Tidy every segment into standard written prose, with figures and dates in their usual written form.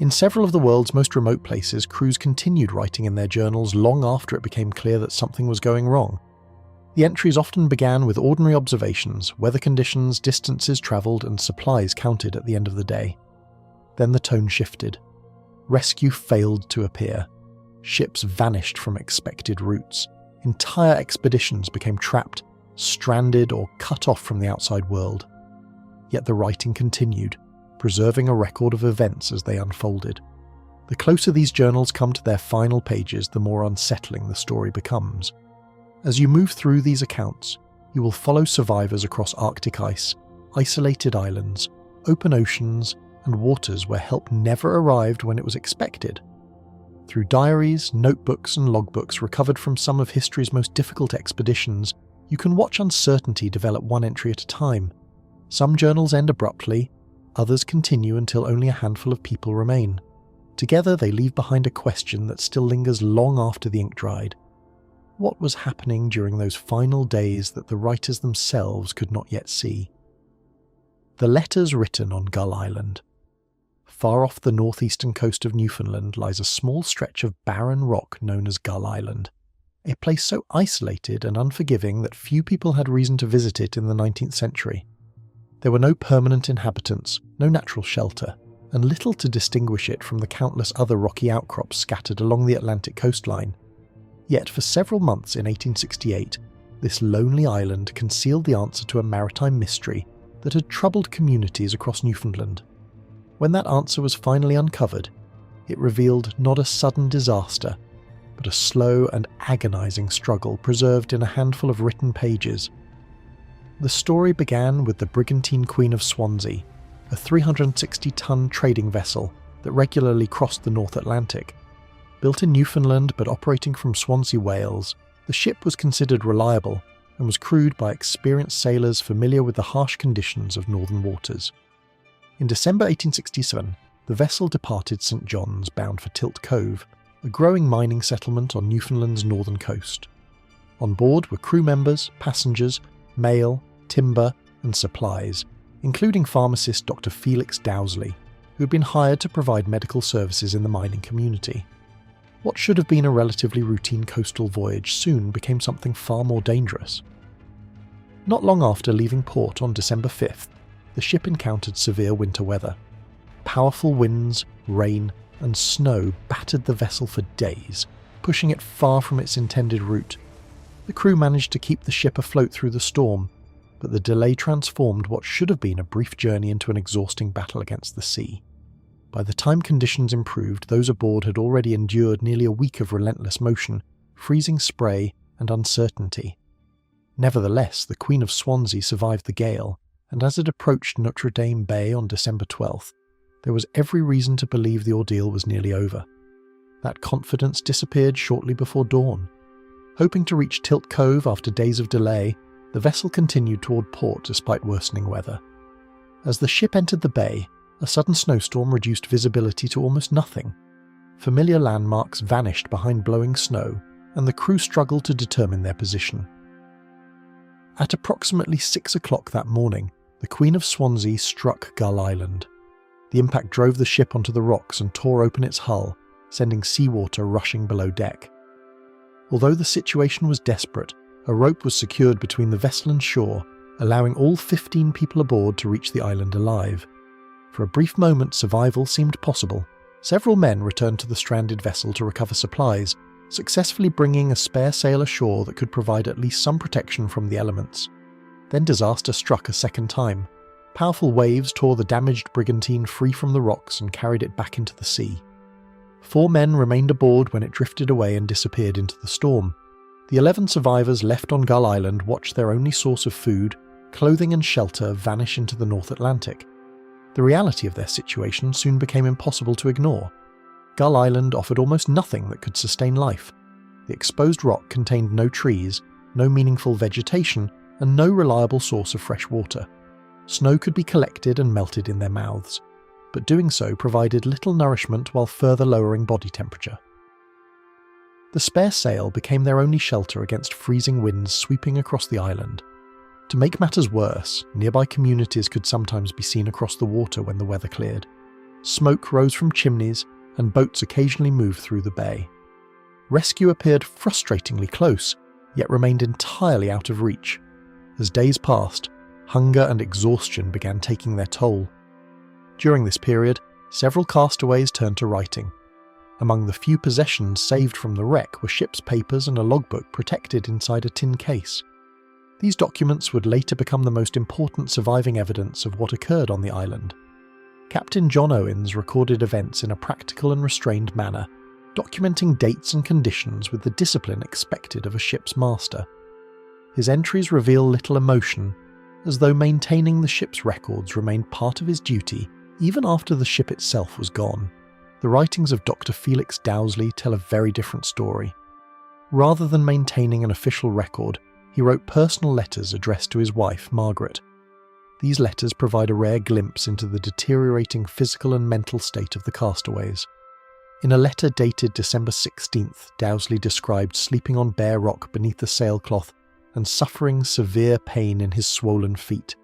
In several of the world's most remote places, crews continued writing in their journals long after it became clear that something was going wrong. The entries often began with ordinary observations, weather conditions, distances travelled, and supplies counted at the end of the day. Then the tone shifted. Rescue failed to appear. Ships vanished from expected routes. Entire expeditions became trapped, stranded, or cut off from the outside world. Yet the writing continued, preserving a record of events as they unfolded. The closer these journals come to their final pages, the more unsettling the story becomes. As you move through these accounts, you will follow survivors across Arctic ice, isolated islands, open oceans, and waters where help never arrived when it was expected. Through diaries, notebooks, and logbooks recovered from some of history's most difficult expeditions, you can watch uncertainty develop one entry at a time. Some journals end abruptly, others continue until only a handful of people remain. Together they leave behind a question that still lingers long after the ink dried. What was happening during those final days that the writers themselves could not yet see? The letters written on Gull Island. Far off the northeastern coast of Newfoundland lies a small stretch of barren rock known as Gull Island, a place so isolated and unforgiving that few people had reason to visit it in the 19th century. There were no permanent inhabitants, no natural shelter, and little to distinguish it from the countless other rocky outcrops scattered along the Atlantic coastline. Yet for several months in 1868, this lonely island concealed the answer to a maritime mystery that had troubled communities across Newfoundland. When that answer was finally uncovered, it revealed not a sudden disaster, but a slow and agonizing struggle preserved in a handful of written pages. The story began with the brigantine Queen of Swansea, a 360-ton trading vessel that regularly crossed the North Atlantic. Built in Newfoundland but operating from Swansea, Wales, the ship was considered reliable and was crewed by experienced sailors familiar with the harsh conditions of northern waters. In December 1867, the vessel departed St. John's bound for Tilt Cove, a growing mining settlement on Newfoundland's northern coast. On board were crew members, passengers, mail, timber, and supplies, including pharmacist Dr. Felix Dowsley, who had been hired to provide medical services in the mining community. What should have been a relatively routine coastal voyage soon became something far more dangerous. Not long after leaving port on December 5th, the ship encountered severe winter weather. Powerful winds, rain, and snow battered the vessel for days, pushing it far from its intended route. The crew managed to keep the ship afloat through the storm, but the delay transformed what should have been a brief journey into an exhausting battle against the sea. By the time conditions improved, those aboard had already endured nearly a week of relentless motion, freezing spray, and uncertainty. Nevertheless, the Queen of Swansea survived the gale, and as it approached Notre Dame Bay on December 12th, there was every reason to believe the ordeal was nearly over. That confidence disappeared shortly before dawn. Hoping to reach Tilt Cove after days of delay, the vessel continued toward port despite worsening weather. As the ship entered the bay, a sudden snowstorm reduced visibility to almost nothing. Familiar landmarks vanished behind blowing snow, and the crew struggled to determine their position. At approximately 6 o'clock that morning, the Queen of Swansea struck Gull Island. The impact drove the ship onto the rocks and tore open its hull, sending seawater rushing below deck. Although the situation was desperate, a rope was secured between the vessel and shore, allowing all 15 people aboard to reach the island alive. For a brief moment, survival seemed possible. Several men returned to the stranded vessel to recover supplies, successfully bringing a spare sail ashore that could provide at least some protection from the elements. Then disaster struck a second time. Powerful waves tore the damaged brigantine free from the rocks and carried it back into the sea. 4 men remained aboard when it drifted away and disappeared into the storm. The 11 survivors left on Gull Island watched their only source of food, clothing and shelter vanish into the North Atlantic. The reality of their situation soon became impossible to ignore. Gull Island offered almost nothing that could sustain life. The exposed rock contained no trees, no meaningful vegetation, and no reliable source of fresh water. Snow could be collected and melted in their mouths, but doing so provided little nourishment while further lowering body temperature. The spare sail became their only shelter against freezing winds sweeping across the island. To make matters worse, nearby communities could sometimes be seen across the water when the weather cleared. Smoke rose from chimneys, and boats occasionally moved through the bay. Rescue appeared frustratingly close, yet remained entirely out of reach. As days passed, hunger and exhaustion began taking their toll. During this period, several castaways turned to writing. Among the few possessions saved from the wreck were ship's papers and a logbook protected inside a tin case. These documents would later become the most important surviving evidence of what occurred on the island. Captain John Owens recorded events in a practical and restrained manner, documenting dates and conditions with the discipline expected of a ship's master. His entries reveal little emotion, as though maintaining the ship's records remained part of his duty even after the ship itself was gone. The writings of Dr. Felix Dowsley tell a very different story. Rather than maintaining an official record, he wrote personal letters addressed to his wife, Margaret. These letters provide a rare glimpse into the deteriorating physical and mental state of the castaways. In a letter dated December 16th, Dowsley described sleeping on bare rock beneath the sailcloth and suffering severe pain in his swollen feet.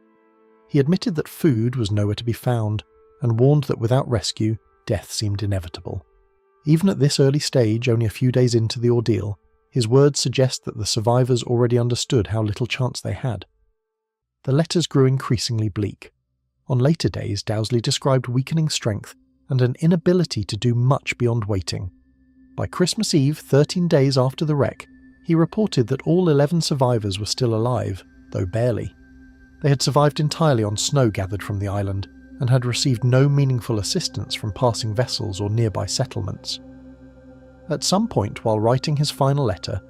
He admitted that food was nowhere to be found and warned that without rescue, death seemed inevitable. Even at this early stage, only a few days into the ordeal, his words suggest that the survivors already understood how little chance they had. The letters grew increasingly bleak. On later days, Dowsley described weakening strength and an inability to do much beyond waiting. By Christmas Eve, 13 days after the wreck, he reported that all 11 survivors were still alive, though barely. They had survived entirely on snow gathered from the island and had received no meaningful assistance from passing vessels or nearby settlements. At some point while writing his final letter,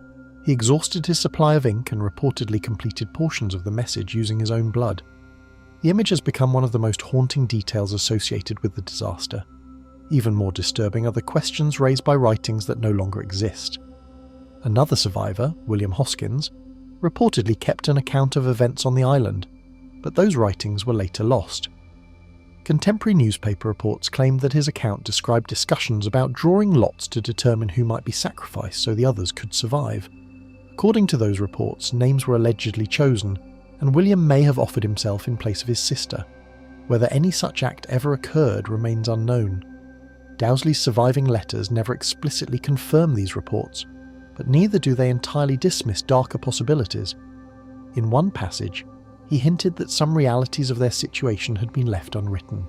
he exhausted his supply of ink and reportedly completed portions of the message using his own blood. The image has become one of the most haunting details associated with the disaster. Even more disturbing are the questions raised by writings that no longer exist. Another survivor, William Hoskins, reportedly kept an account of events on the island, but those writings were later lost. Contemporary newspaper reports claimed that his account described discussions about drawing lots to determine who might be sacrificed so the others could survive. According to those reports, names were allegedly chosen, and William may have offered himself in place of his sister. Whether any such act ever occurred remains unknown. Dowsley's surviving letters never explicitly confirm these reports, but neither do they entirely dismiss darker possibilities. In one passage, he hinted that some realities of their situation had been left unwritten.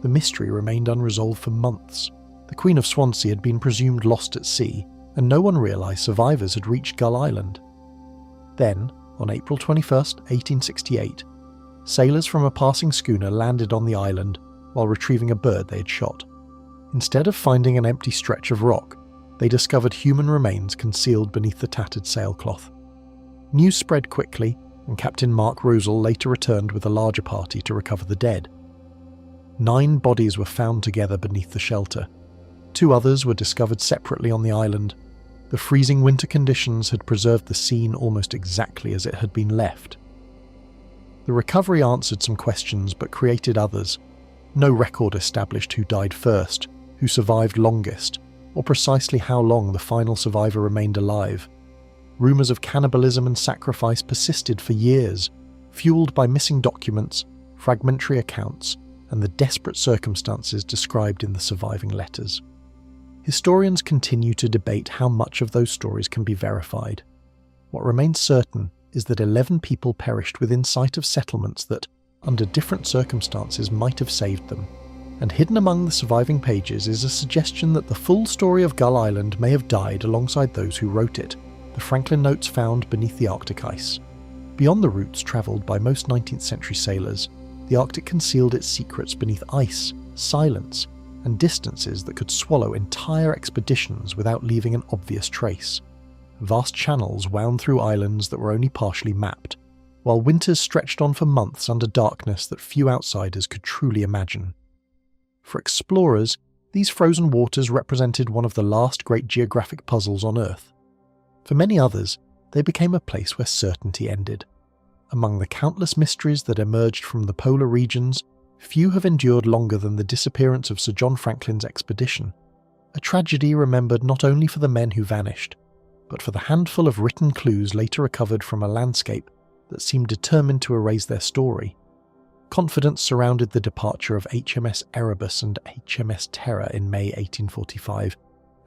The mystery remained unresolved for months. The Queen of Swansea had been presumed lost at sea, and no one realised survivors had reached Gull Island. Then, on April 21, 1868, sailors from a passing schooner landed on the island while retrieving a bird they had shot. Instead of finding an empty stretch of rock, they discovered human remains concealed beneath the tattered sailcloth. News spread quickly, and Captain Mark Rosal later returned with a larger party to recover the dead. 9 bodies were found together beneath the shelter. 2 others were discovered separately on the island. The freezing winter conditions had preserved the scene almost exactly as it had been left. The recovery answered some questions but created others. No record established who died first, who survived longest, or precisely how long the final survivor remained alive. Rumours of cannibalism and sacrifice persisted for years, fueled by missing documents, fragmentary accounts, and the desperate circumstances described in the surviving letters. Historians continue to debate how much of those stories can be verified. What remains certain is that 11 people perished within sight of settlements that, under different circumstances, might have saved them. And hidden among the surviving pages is a suggestion that the full story of Gull Island may have died alongside those who wrote it, the Franklin notes found beneath the Arctic ice. Beyond the routes travelled by most 19th century sailors, the Arctic concealed its secrets beneath ice, silence, and distances that could swallow entire expeditions without leaving an obvious trace. Vast channels wound through islands that were only partially mapped, while winters stretched on for months under darkness that few outsiders could truly imagine. For explorers, these frozen waters represented one of the last great geographic puzzles on Earth. For many others, they became a place where certainty ended. Among the countless mysteries that emerged from the polar regions, few have endured longer than the disappearance of Sir John Franklin's expedition, a tragedy remembered not only for the men who vanished, but for the handful of written clues later recovered from a landscape that seemed determined to erase their story. Confidence surrounded the departure of HMS Erebus and HMS Terror in May 1845,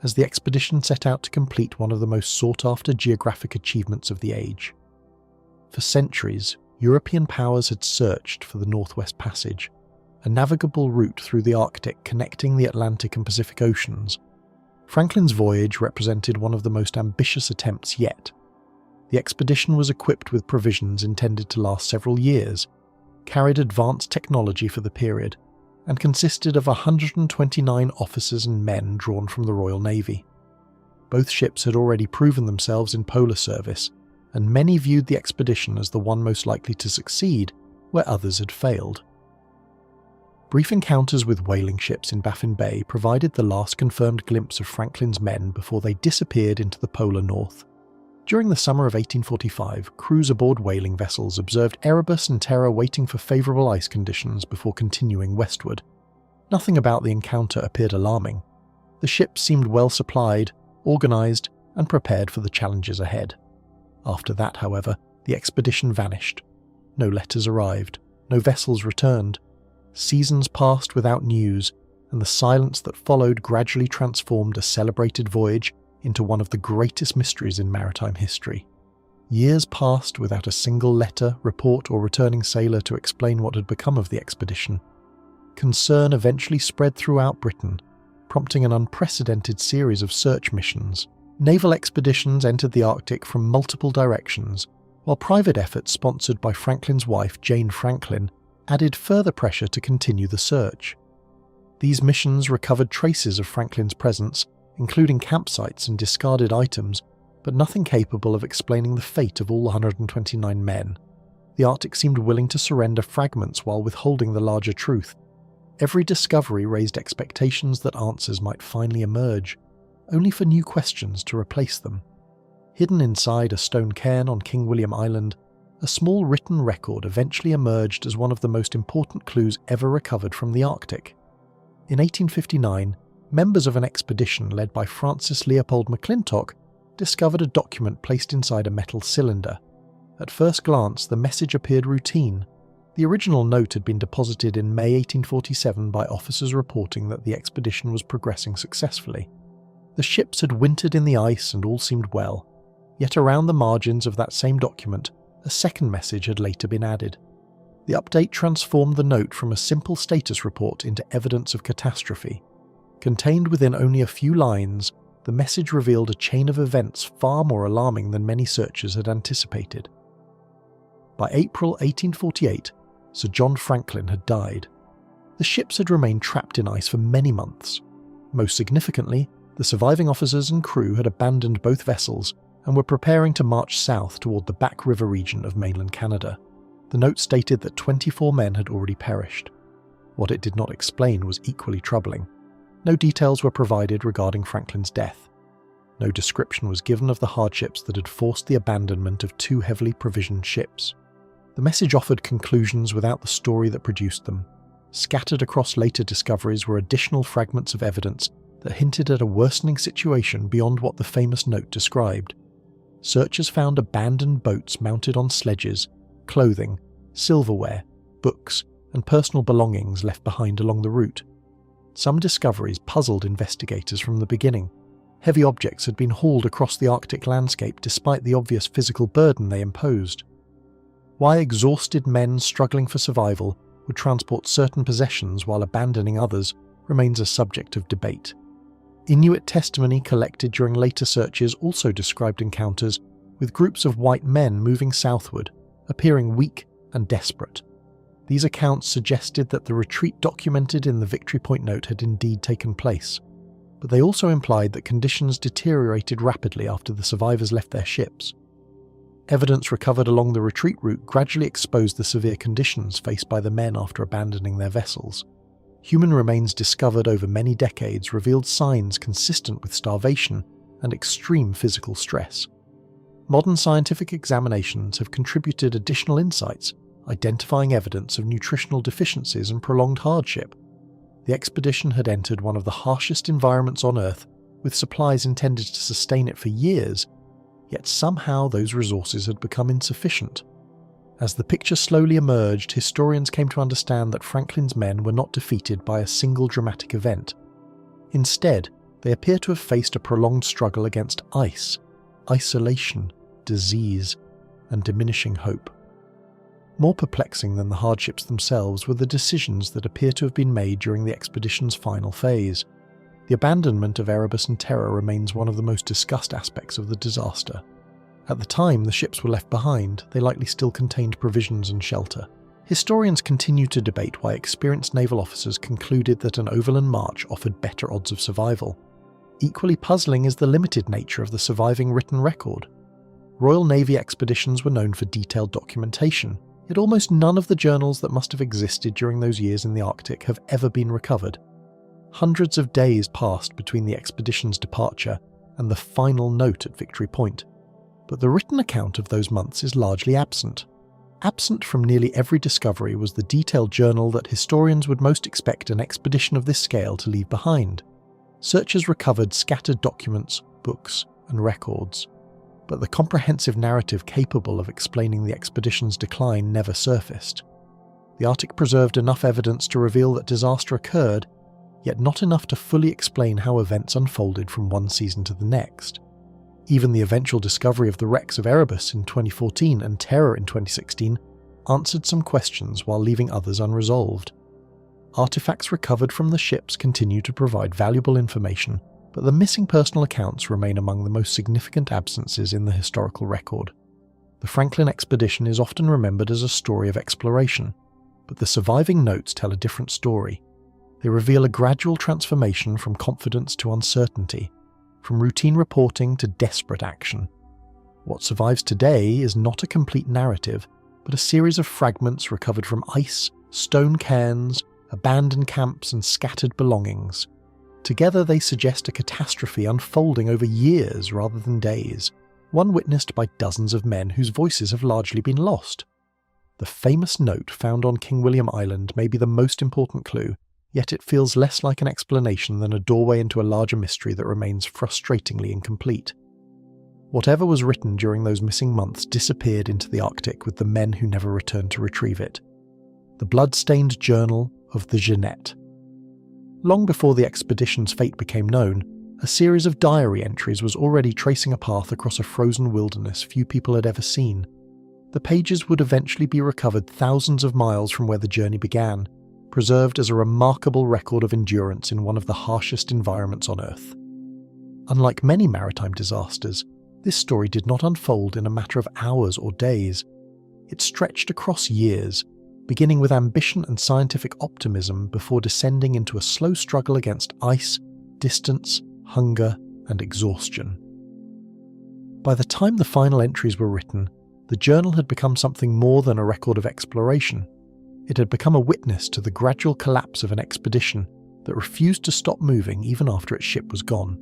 as the expedition set out to complete one of the most sought-after geographic achievements of the age. For centuries, European powers had searched for the Northwest Passage, a navigable route through the Arctic connecting the Atlantic and Pacific Oceans. Franklin's voyage represented one of the most ambitious attempts yet. The expedition was equipped with provisions intended to last several years, carried advanced technology for the period, and consisted of 129 officers and men drawn from the Royal Navy. Both ships had already proven themselves in polar service, and many viewed the expedition as the one most likely to succeed where others had failed. Brief encounters with whaling ships in Baffin Bay provided the last confirmed glimpse of Franklin's men before they disappeared into the polar north. During the summer of 1845, crews aboard whaling vessels observed Erebus and Terror waiting for favourable ice conditions before continuing westward. Nothing about the encounter appeared alarming. The ships seemed well supplied, organised, and prepared for the challenges ahead. After that, however, the expedition vanished. No letters arrived, no vessels returned. Seasons passed without news, and the silence that followed gradually transformed a celebrated voyage into one of the greatest mysteries in maritime history. Years passed without a single letter, report, or returning sailor to explain what had become of the expedition. Concern eventually spread throughout Britain, prompting an unprecedented series of search missions. Naval expeditions entered the Arctic from multiple directions, while private efforts sponsored by Franklin's wife, Jane Franklin, added further pressure to continue the search. These missions recovered traces of Franklin's presence, including campsites and discarded items, but nothing capable of explaining the fate of all 129 men. The Arctic seemed willing to surrender fragments while withholding the larger truth. Every discovery raised expectations that answers might finally emerge, only for new questions to replace them. Hidden inside a stone cairn on King William Island, a small written record eventually emerged as one of the most important clues ever recovered from the Arctic. In 1859, members of an expedition led by Francis Leopold McClintock discovered a document placed inside a metal cylinder. At first glance, the message appeared routine. The original note had been deposited in May 1847 by officers reporting that the expedition was progressing successfully. The ships had wintered in the ice and all seemed well, yet around the margins of that same document, a second message had later been added. The update transformed the note from a simple status report into evidence of catastrophe. Contained within only a few lines, the message revealed a chain of events far more alarming than many searchers had anticipated. By April 1848, Sir John Franklin had died. The ships had remained trapped in ice for many months. Most significantly, the surviving officers and crew had abandoned both vessels and were preparing to march south toward the Back River region of mainland Canada. The note stated that 24 men had already perished. What it did not explain was equally troubling. No details were provided regarding Franklin's death. No description was given of the hardships that had forced the abandonment of two heavily provisioned ships. The message offered conclusions without the story that produced them. Scattered across later discoveries were additional fragments of evidence that hinted at a worsening situation beyond what the famous note described. Searchers found abandoned boats mounted on sledges, clothing, silverware, books, and personal belongings left behind along the route. Some discoveries puzzled investigators from the beginning. Heavy objects had been hauled across the Arctic landscape despite the obvious physical burden they imposed. Why exhausted men struggling for survival would transport certain possessions while abandoning others remains a subject of debate. Inuit testimony collected during later searches also described encounters with groups of white men moving southward, appearing weak and desperate. These accounts suggested that the retreat documented in the Victory Point note had indeed taken place, but they also implied that conditions deteriorated rapidly after the survivors left their ships. Evidence recovered along the retreat route gradually exposed the severe conditions faced by the men after abandoning their vessels. Human remains discovered over many decades revealed signs consistent with starvation and extreme physical stress. Modern scientific examinations have contributed additional insights, identifying evidence of nutritional deficiencies and prolonged hardship. The expedition had entered one of the harshest environments on Earth, with supplies intended to sustain it for years, yet somehow those resources had become insufficient. As the picture slowly emerged, historians came to understand that Franklin's men were not defeated by a single dramatic event. Instead, they appear to have faced a prolonged struggle against ice, isolation, disease, and diminishing hope. More perplexing than the hardships themselves were the decisions that appear to have been made during the expedition's final phase. The abandonment of Erebus and Terror remains one of the most discussed aspects of the disaster. At the time the ships were left behind, they likely still contained provisions and shelter. Historians continue to debate why experienced naval officers concluded that an overland march offered better odds of survival. Equally puzzling is the limited nature of the surviving written record. Royal Navy expeditions were known for detailed documentation, yet almost none of the journals that must have existed during those years in the Arctic have ever been recovered. Hundreds of days passed between the expedition's departure and the final note at Victory Point, but the written account of those months is largely absent. Absent from nearly every discovery was the detailed journal that historians would most expect an expedition of this scale to leave behind. Searchers recovered scattered documents, books, and records, but the comprehensive narrative capable of explaining the expedition's decline never surfaced. The Arctic preserved enough evidence to reveal that disaster occurred, yet not enough to fully explain how events unfolded from one season to the next. Even the eventual discovery of the wrecks of Erebus in 2014 and Terror in 2016 answered some questions while leaving others unresolved. Artifacts recovered from the ships continue to provide valuable information, but the missing personal accounts remain among the most significant absences in the historical record. The Franklin expedition is often remembered as a story of exploration, but the surviving notes tell a different story. They reveal a gradual transformation from confidence to uncertainty, from routine reporting to desperate action. What survives today is not a complete narrative, but a series of fragments recovered from ice, stone cairns, abandoned camps, and scattered belongings. Together they suggest a catastrophe unfolding over years rather than days, one witnessed by dozens of men whose voices have largely been lost. The famous note found on King William Island may be the most important clue, yet it feels less like an explanation than a doorway into a larger mystery that remains frustratingly incomplete. Whatever was written during those missing months disappeared into the Arctic with the men who never returned to retrieve it. The blood-stained journal of the Jeannette. Long before the expedition's fate became known, a series of diary entries was already tracing a path across a frozen wilderness few people had ever seen. The pages would eventually be recovered thousands of miles from where the journey began, preserved as a remarkable record of endurance in one of the harshest environments on Earth. Unlike many maritime disasters, this story did not unfold in a matter of hours or days. It stretched across years, beginning with ambition and scientific optimism before descending into a slow struggle against ice, distance, hunger, and exhaustion. By the time the final entries were written, the journal had become something more than a record of exploration. It had become a witness to the gradual collapse of an expedition that refused to stop moving even after its ship was gone.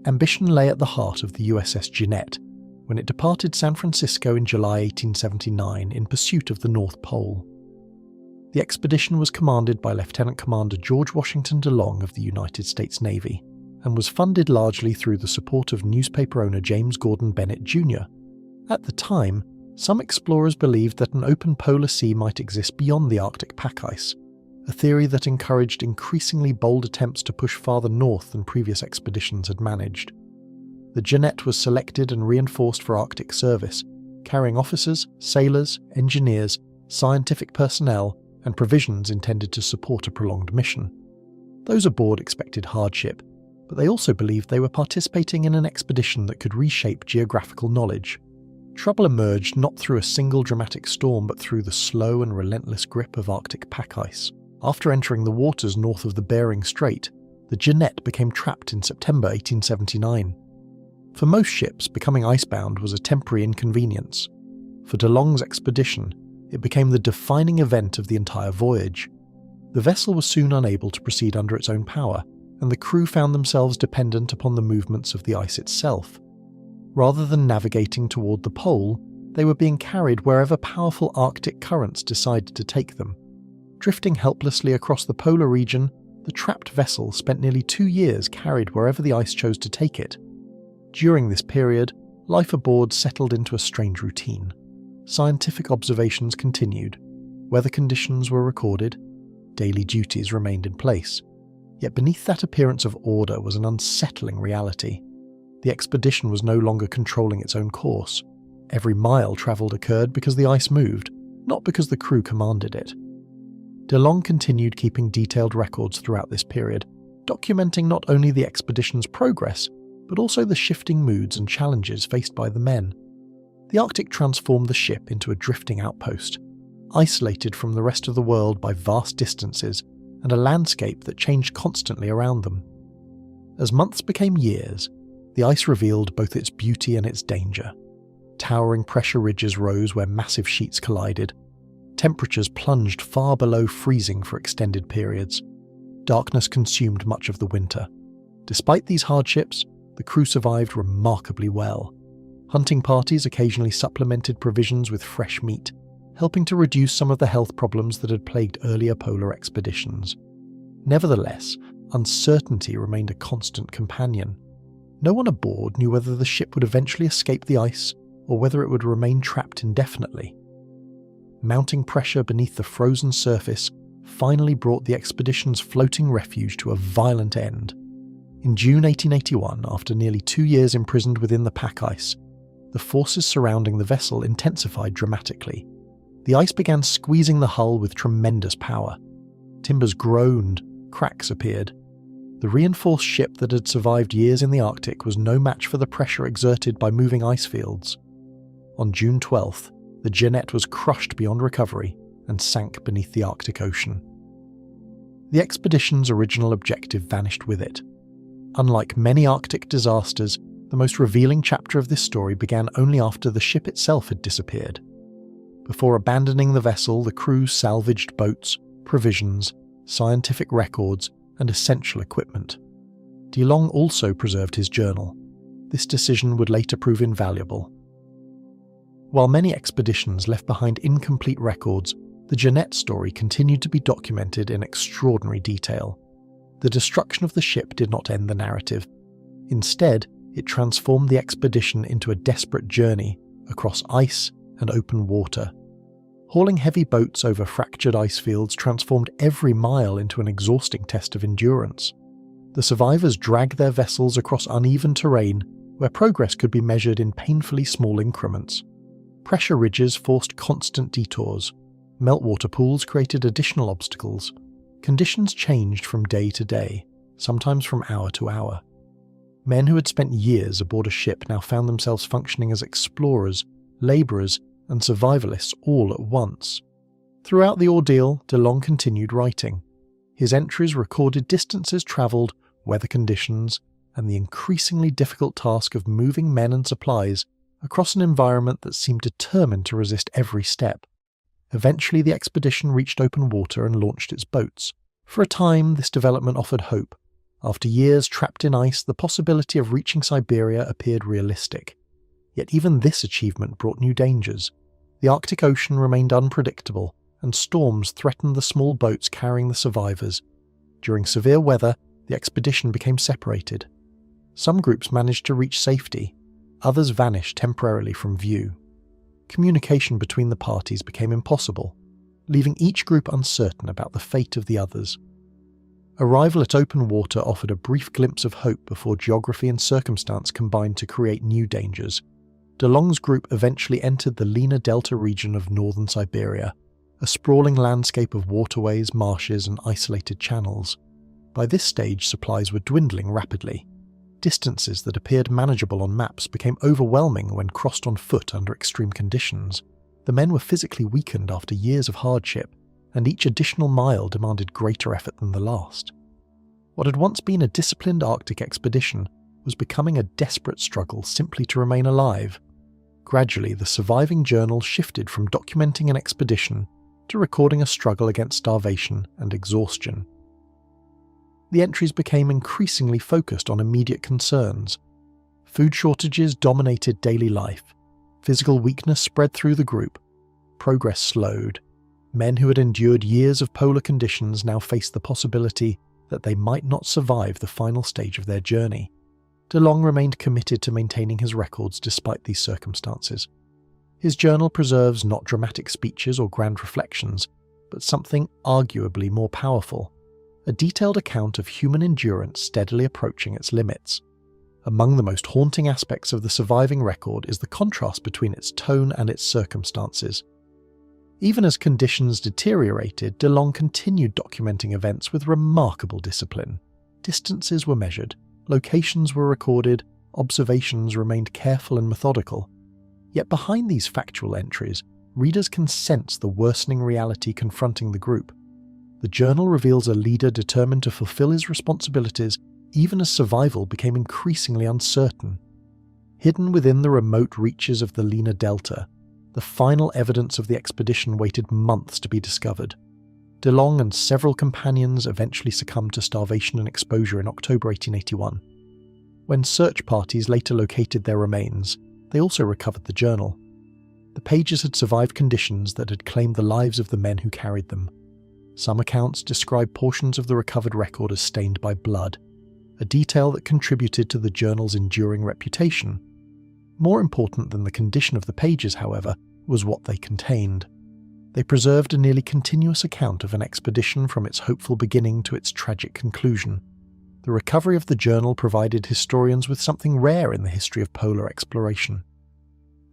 Ambition lay at the heart of the USS Jeannette when it departed San Francisco in July 1879 in pursuit of the North Pole. The expedition was commanded by Lieutenant Commander George Washington DeLong of the United States Navy, and was funded largely through the support of newspaper owner James Gordon Bennett Jr. At the time, some explorers believed that an open polar sea might exist beyond the Arctic pack ice, a theory that encouraged increasingly bold attempts to push farther north than previous expeditions had managed. The Jeannette was selected and reinforced for Arctic service, carrying officers, sailors, engineers, scientific personnel, and provisions intended to support a prolonged mission. Those aboard expected hardship, but they also believed they were participating in an expedition that could reshape geographical knowledge. Trouble emerged not through a single dramatic storm but through the slow and relentless grip of Arctic pack ice. After entering the waters north of the Bering Strait, the Jeannette became trapped in September 1879. For most ships, becoming icebound was a temporary inconvenience. For DeLong's expedition, it became the defining event of the entire voyage. The vessel was soon unable to proceed under its own power, and the crew found themselves dependent upon the movements of the ice itself. Rather than navigating toward the pole, they were being carried wherever powerful Arctic currents decided to take them. Drifting helplessly across the polar region, the trapped vessel spent nearly 2 years carried wherever the ice chose to take it. During this period, life aboard settled into a strange routine. scientific observations continued, weather conditions were recorded, daily duties remained in place. Yet beneath that appearance of order was an unsettling reality. The expedition was no longer controlling its own course. Every mile travelled occurred because the ice moved, not because the crew commanded it. De Long continued keeping detailed records throughout this period, documenting not only the expedition's progress, but also the shifting moods and challenges faced by the men. The Arctic transformed the ship into a drifting outpost, isolated from the rest of the world by vast distances and a landscape that changed constantly around them. As months became years, the ice revealed both its beauty and its danger. Towering pressure ridges rose where massive sheets collided. Temperatures plunged far below freezing for extended periods. Darkness consumed much of the winter. Despite these hardships, the crew survived remarkably well. Hunting parties occasionally supplemented provisions with fresh meat, helping to reduce some of the health problems that had plagued earlier polar expeditions. Nevertheless, uncertainty remained a constant companion. No one aboard knew whether the ship would eventually escape the ice or whether it would remain trapped indefinitely. Mounting pressure beneath the frozen surface finally brought the expedition's floating refuge to a violent end. In June 1881, after nearly 2 years imprisoned within the pack ice, the forces surrounding the vessel intensified dramatically. The ice began squeezing the hull with tremendous power. Timbers groaned, cracks appeared. The reinforced ship that had survived years in the Arctic was no match for the pressure exerted by moving ice fields. On June 12th, the Jeannette was crushed beyond recovery and sank beneath the Arctic Ocean. The expedition's original objective vanished with it. Unlike many Arctic disasters, the most revealing chapter of this story began only after the ship itself had disappeared. Before abandoning the vessel, the crew salvaged boats, provisions, scientific records, and essential equipment. De Long also preserved his journal. This decision would later prove invaluable. While many expeditions left behind incomplete records, the Jeannette story continued to be documented in extraordinary detail. The destruction of the ship did not end the narrative. Instead, it transformed the expedition into a desperate journey across ice and open water. Hauling heavy boats over fractured ice fields transformed every mile into an exhausting test of endurance. The survivors dragged their vessels across uneven terrain where progress could be measured in painfully small increments. Pressure ridges forced constant detours. Meltwater pools created additional obstacles. Conditions changed from day to day, sometimes from hour to hour. Men who had spent years aboard a ship now found themselves functioning as explorers, labourers, and survivalists all at once. Throughout the ordeal, De Long continued writing. His entries recorded distances travelled, weather conditions, and the increasingly difficult task of moving men and supplies across an environment that seemed determined to resist every step. Eventually, the expedition reached open water and launched its boats. For a time, this development offered hope. After years trapped in ice, the possibility of reaching Siberia appeared realistic. Yet even this achievement brought new dangers. The Arctic Ocean remained unpredictable, and storms threatened the small boats carrying the survivors. During severe weather, the expedition became separated. Some groups managed to reach safety, others vanished temporarily from view. Communication between the parties became impossible, leaving each group uncertain about the fate of the others. Arrival at open water offered a brief glimpse of hope before geography and circumstance combined to create new dangers. De Long's group eventually entered the Lena Delta region of northern Siberia, a sprawling landscape of waterways, marshes, and isolated channels. By this stage, supplies were dwindling rapidly. Distances that appeared manageable on maps became overwhelming when crossed on foot under extreme conditions. The men were physically weakened after years of hardship, and each additional mile demanded greater effort than the last. What had once been a disciplined Arctic expedition was becoming a desperate struggle simply to remain alive. Gradually, the surviving journal shifted from documenting an expedition to recording a struggle against starvation and exhaustion. The entries became increasingly focused on immediate concerns. Food shortages dominated daily life. Physical weakness spread through the group. Progress slowed. Men who had endured years of polar conditions now faced the possibility that they might not survive the final stage of their journey. De Long remained committed to maintaining his records despite these circumstances. His journal preserves not dramatic speeches or grand reflections, but something arguably more powerful, a detailed account of human endurance steadily approaching its limits. Among the most haunting aspects of the surviving record is the contrast between its tone and its circumstances. Even as conditions deteriorated, DeLong continued documenting events with remarkable discipline. Distances were measured, locations were recorded, observations remained careful and methodical. Yet behind these factual entries, readers can sense the worsening reality confronting the group. The journal reveals a leader determined to fulfill his responsibilities even as survival became increasingly uncertain. Hidden within the remote reaches of the Lena Delta, the final evidence of the expedition waited months to be discovered. DeLong and several companions eventually succumbed to starvation and exposure in October 1881. When search parties later located their remains, they also recovered the journal. The pages had survived conditions that had claimed the lives of the men who carried them. Some accounts describe portions of the recovered record as stained by blood, a detail that contributed to the journal's enduring reputation. More important than the condition of the pages, however, was what they contained. They preserved a nearly continuous account of an expedition from its hopeful beginning to its tragic conclusion. The recovery of the journal provided historians with something rare in the history of polar exploration.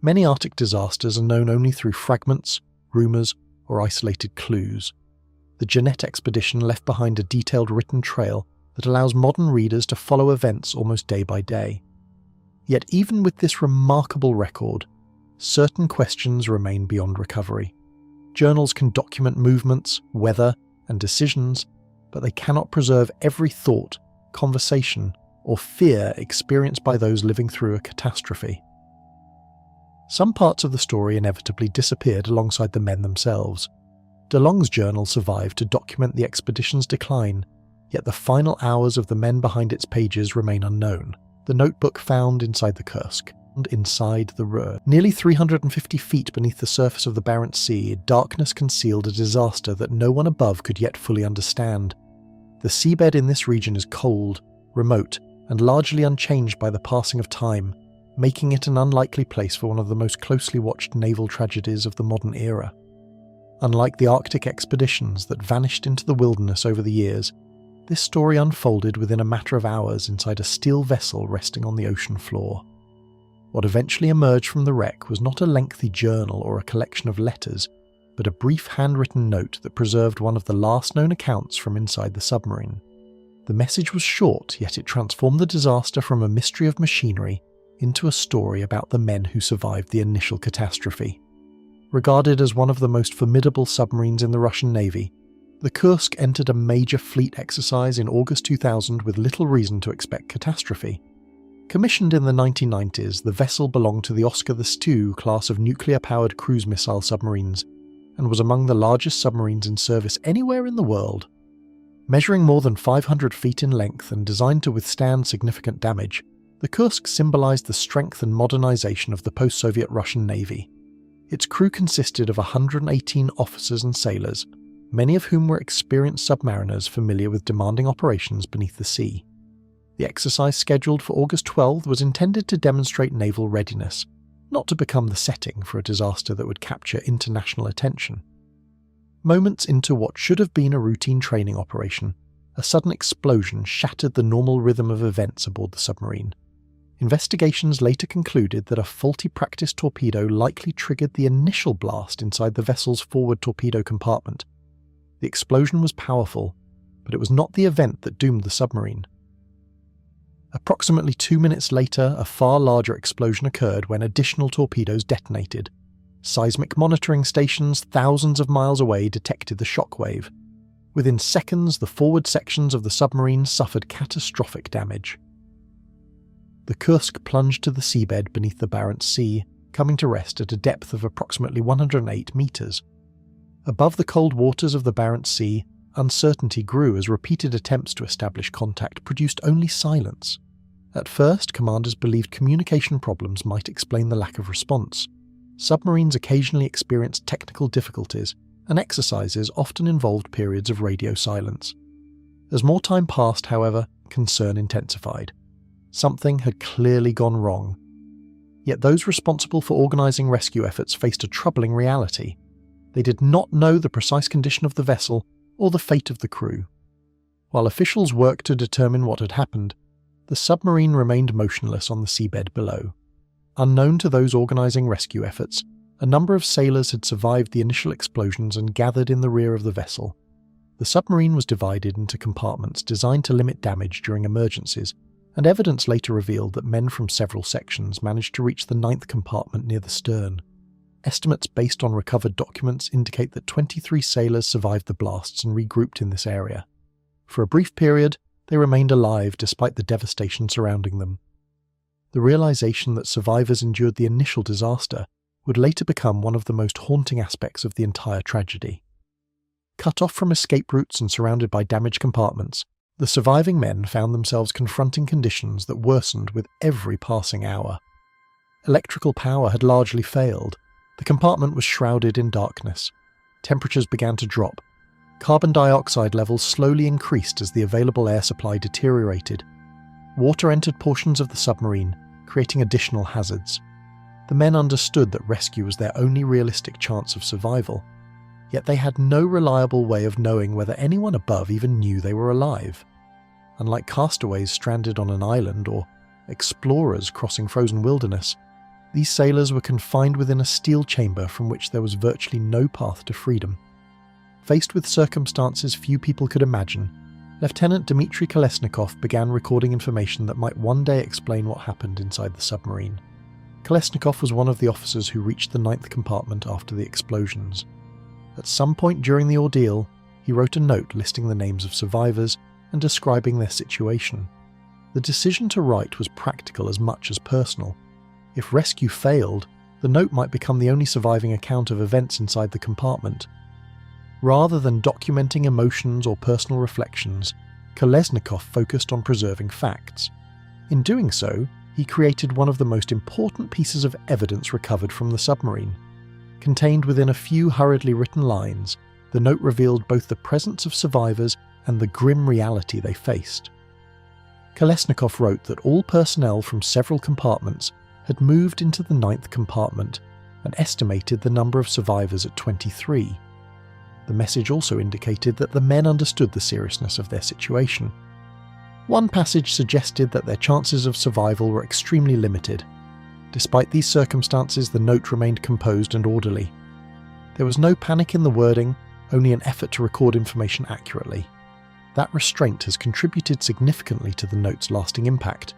Many Arctic disasters are known only through fragments, rumours, or isolated clues. The Jeannette expedition left behind a detailed written trail that allows modern readers to follow events almost day by day. Yet even with this remarkable record, certain questions remain beyond recovery. Journals can document movements, weather, and decisions, but they cannot preserve every thought, conversation, or fear experienced by those living through a catastrophe. Some parts of the story inevitably disappeared alongside the men themselves. DeLong's journal survived to document the expedition's decline, yet the final hours of the men behind its pages remain unknown. The notebook found inside the Kursk, and inside the Ruhr, nearly 350 feet beneath the surface of the Barents Sea, darkness concealed a disaster that no one above could yet fully understand. The seabed in this region is cold, remote, and largely unchanged by the passing of time, making it an unlikely place for one of the most closely watched naval tragedies of the modern era. Unlike the Arctic expeditions that vanished into the wilderness over the years, this story unfolded within a matter of hours inside a steel vessel resting on the ocean floor. What eventually emerged from the wreck was not a lengthy journal or a collection of letters, but a brief handwritten note that preserved one of the last known accounts from inside the submarine. The message was short, yet it transformed the disaster from a mystery of machinery into a story about the men who survived the initial catastrophe. Regarded as one of the most formidable submarines in the Russian Navy, the Kursk entered a major fleet exercise in August 2000 with little reason to expect catastrophe. Commissioned in the 1990s, the vessel belonged to the Oscar II class of nuclear-powered cruise missile submarines and was among the largest submarines in service anywhere in the world. Measuring more than 500 feet in length and designed to withstand significant damage, the Kursk symbolized the strength and modernization of the post-Soviet Russian Navy. Its crew consisted of 118 officers and sailors, many of whom were experienced submariners familiar with demanding operations beneath the sea. The exercise scheduled for August 12 was intended to demonstrate naval readiness, not to become the setting for a disaster that would capture international attention. Moments into what should have been a routine training operation, a sudden explosion shattered the normal rhythm of events aboard the submarine. Investigations later concluded that a faulty practice torpedo likely triggered the initial blast inside the vessel's forward torpedo compartment. The explosion was powerful, but it was not the event that doomed the submarine. Approximately 2 minutes later, a far larger explosion occurred when additional torpedoes detonated. Seismic monitoring stations thousands of miles away detected the shockwave. Within seconds, the forward sections of the submarine suffered catastrophic damage. The Kursk plunged to the seabed beneath the Barents Sea, coming to rest at a depth of approximately 108 meters. Above the cold waters of the Barents Sea, uncertainty grew as repeated attempts to establish contact produced only silence. At first, commanders believed communication problems might explain the lack of response. Submarines occasionally experienced technical difficulties, and exercises often involved periods of radio silence. As more time passed, however, concern intensified. Something had clearly gone wrong. Yet those responsible for organising rescue efforts faced a troubling reality. They did not know the precise condition of the vessel or the fate of the crew. While officials worked to determine what had happened, the submarine remained motionless on the seabed below. Unknown to those organising rescue efforts, a number of sailors had survived the initial explosions and gathered in the rear of the vessel. The submarine was divided into compartments designed to limit damage during emergencies, and evidence later revealed that men from several sections managed to reach the 9th compartment near the stern. Estimates based on recovered documents indicate that 23 sailors survived the blasts and regrouped in this area. For a brief period, they remained alive despite the devastation surrounding them. The realization that survivors endured the initial disaster would later become one of the most haunting aspects of the entire tragedy. Cut off from escape routes and surrounded by damaged compartments, the surviving men found themselves confronting conditions that worsened with every passing hour. Electrical power had largely failed. The compartment was shrouded in darkness. Temperatures began to drop. Carbon dioxide levels slowly increased as the available air supply deteriorated. Water entered portions of the submarine, creating additional hazards. The men understood that rescue was their only realistic chance of survival, yet they had no reliable way of knowing whether anyone above even knew they were alive. Unlike castaways stranded on an island or explorers crossing frozen wilderness, these sailors were confined within a steel chamber from which there was virtually no path to freedom. Faced with circumstances few people could imagine, Lieutenant Dmitry Kolesnikov began recording information that might one day explain what happened inside the submarine. Kolesnikov was one of the officers who reached the 9th compartment after the explosions. At some point during the ordeal, he wrote a note listing the names of survivors and describing their situation. The decision to write was practical as much as personal. If rescue failed, the note might become the only surviving account of events inside the compartment. Rather than documenting emotions or personal reflections, Kolesnikov focused on preserving facts. In doing so, he created one of the most important pieces of evidence recovered from the submarine. Contained within a few hurriedly written lines, the note revealed both the presence of survivors and the grim reality they faced. Kolesnikov wrote that all personnel from several compartments had moved into the 9th compartment and estimated the number of survivors at 23. The message also indicated that the men understood the seriousness of their situation. One passage suggested that their chances of survival were extremely limited. Despite these circumstances, the note remained composed and orderly. There was no panic in the wording, only an effort to record information accurately. That restraint has contributed significantly to the note's lasting impact.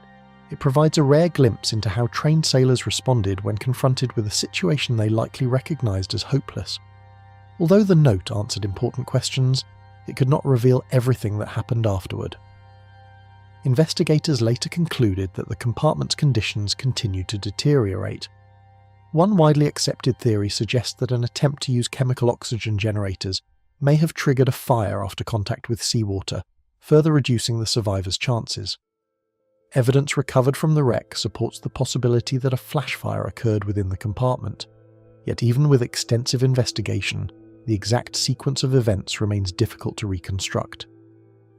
It provides a rare glimpse into how trained sailors responded when confronted with a situation they likely recognized as hopeless. Although the note answered important questions, it could not reveal everything that happened afterward. Investigators later concluded that the compartment's conditions continued to deteriorate. One widely accepted theory suggests that an attempt to use chemical oxygen generators may have triggered a fire after contact with seawater, further reducing the survivors' chances. Evidence recovered from the wreck supports the possibility that a flash fire occurred within the compartment. Yet even with extensive investigation, the exact sequence of events remains difficult to reconstruct.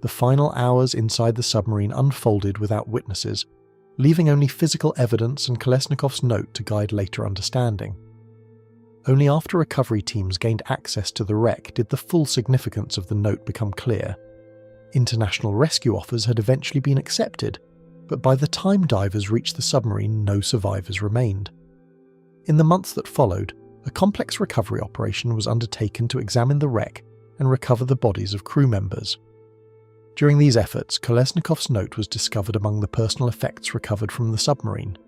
The final hours inside the submarine unfolded without witnesses, leaving only physical evidence and Kolesnikov's note to guide later understanding. Only after recovery teams gained access to the wreck did the full significance of the note become clear. International rescue offers had eventually been accepted, but by the time divers reached the submarine, no survivors remained. In the months that followed, a complex recovery operation was undertaken to examine the wreck and recover the bodies of crew members. During these efforts, Kolesnikov's note was discovered among the personal effects recovered from the submarine.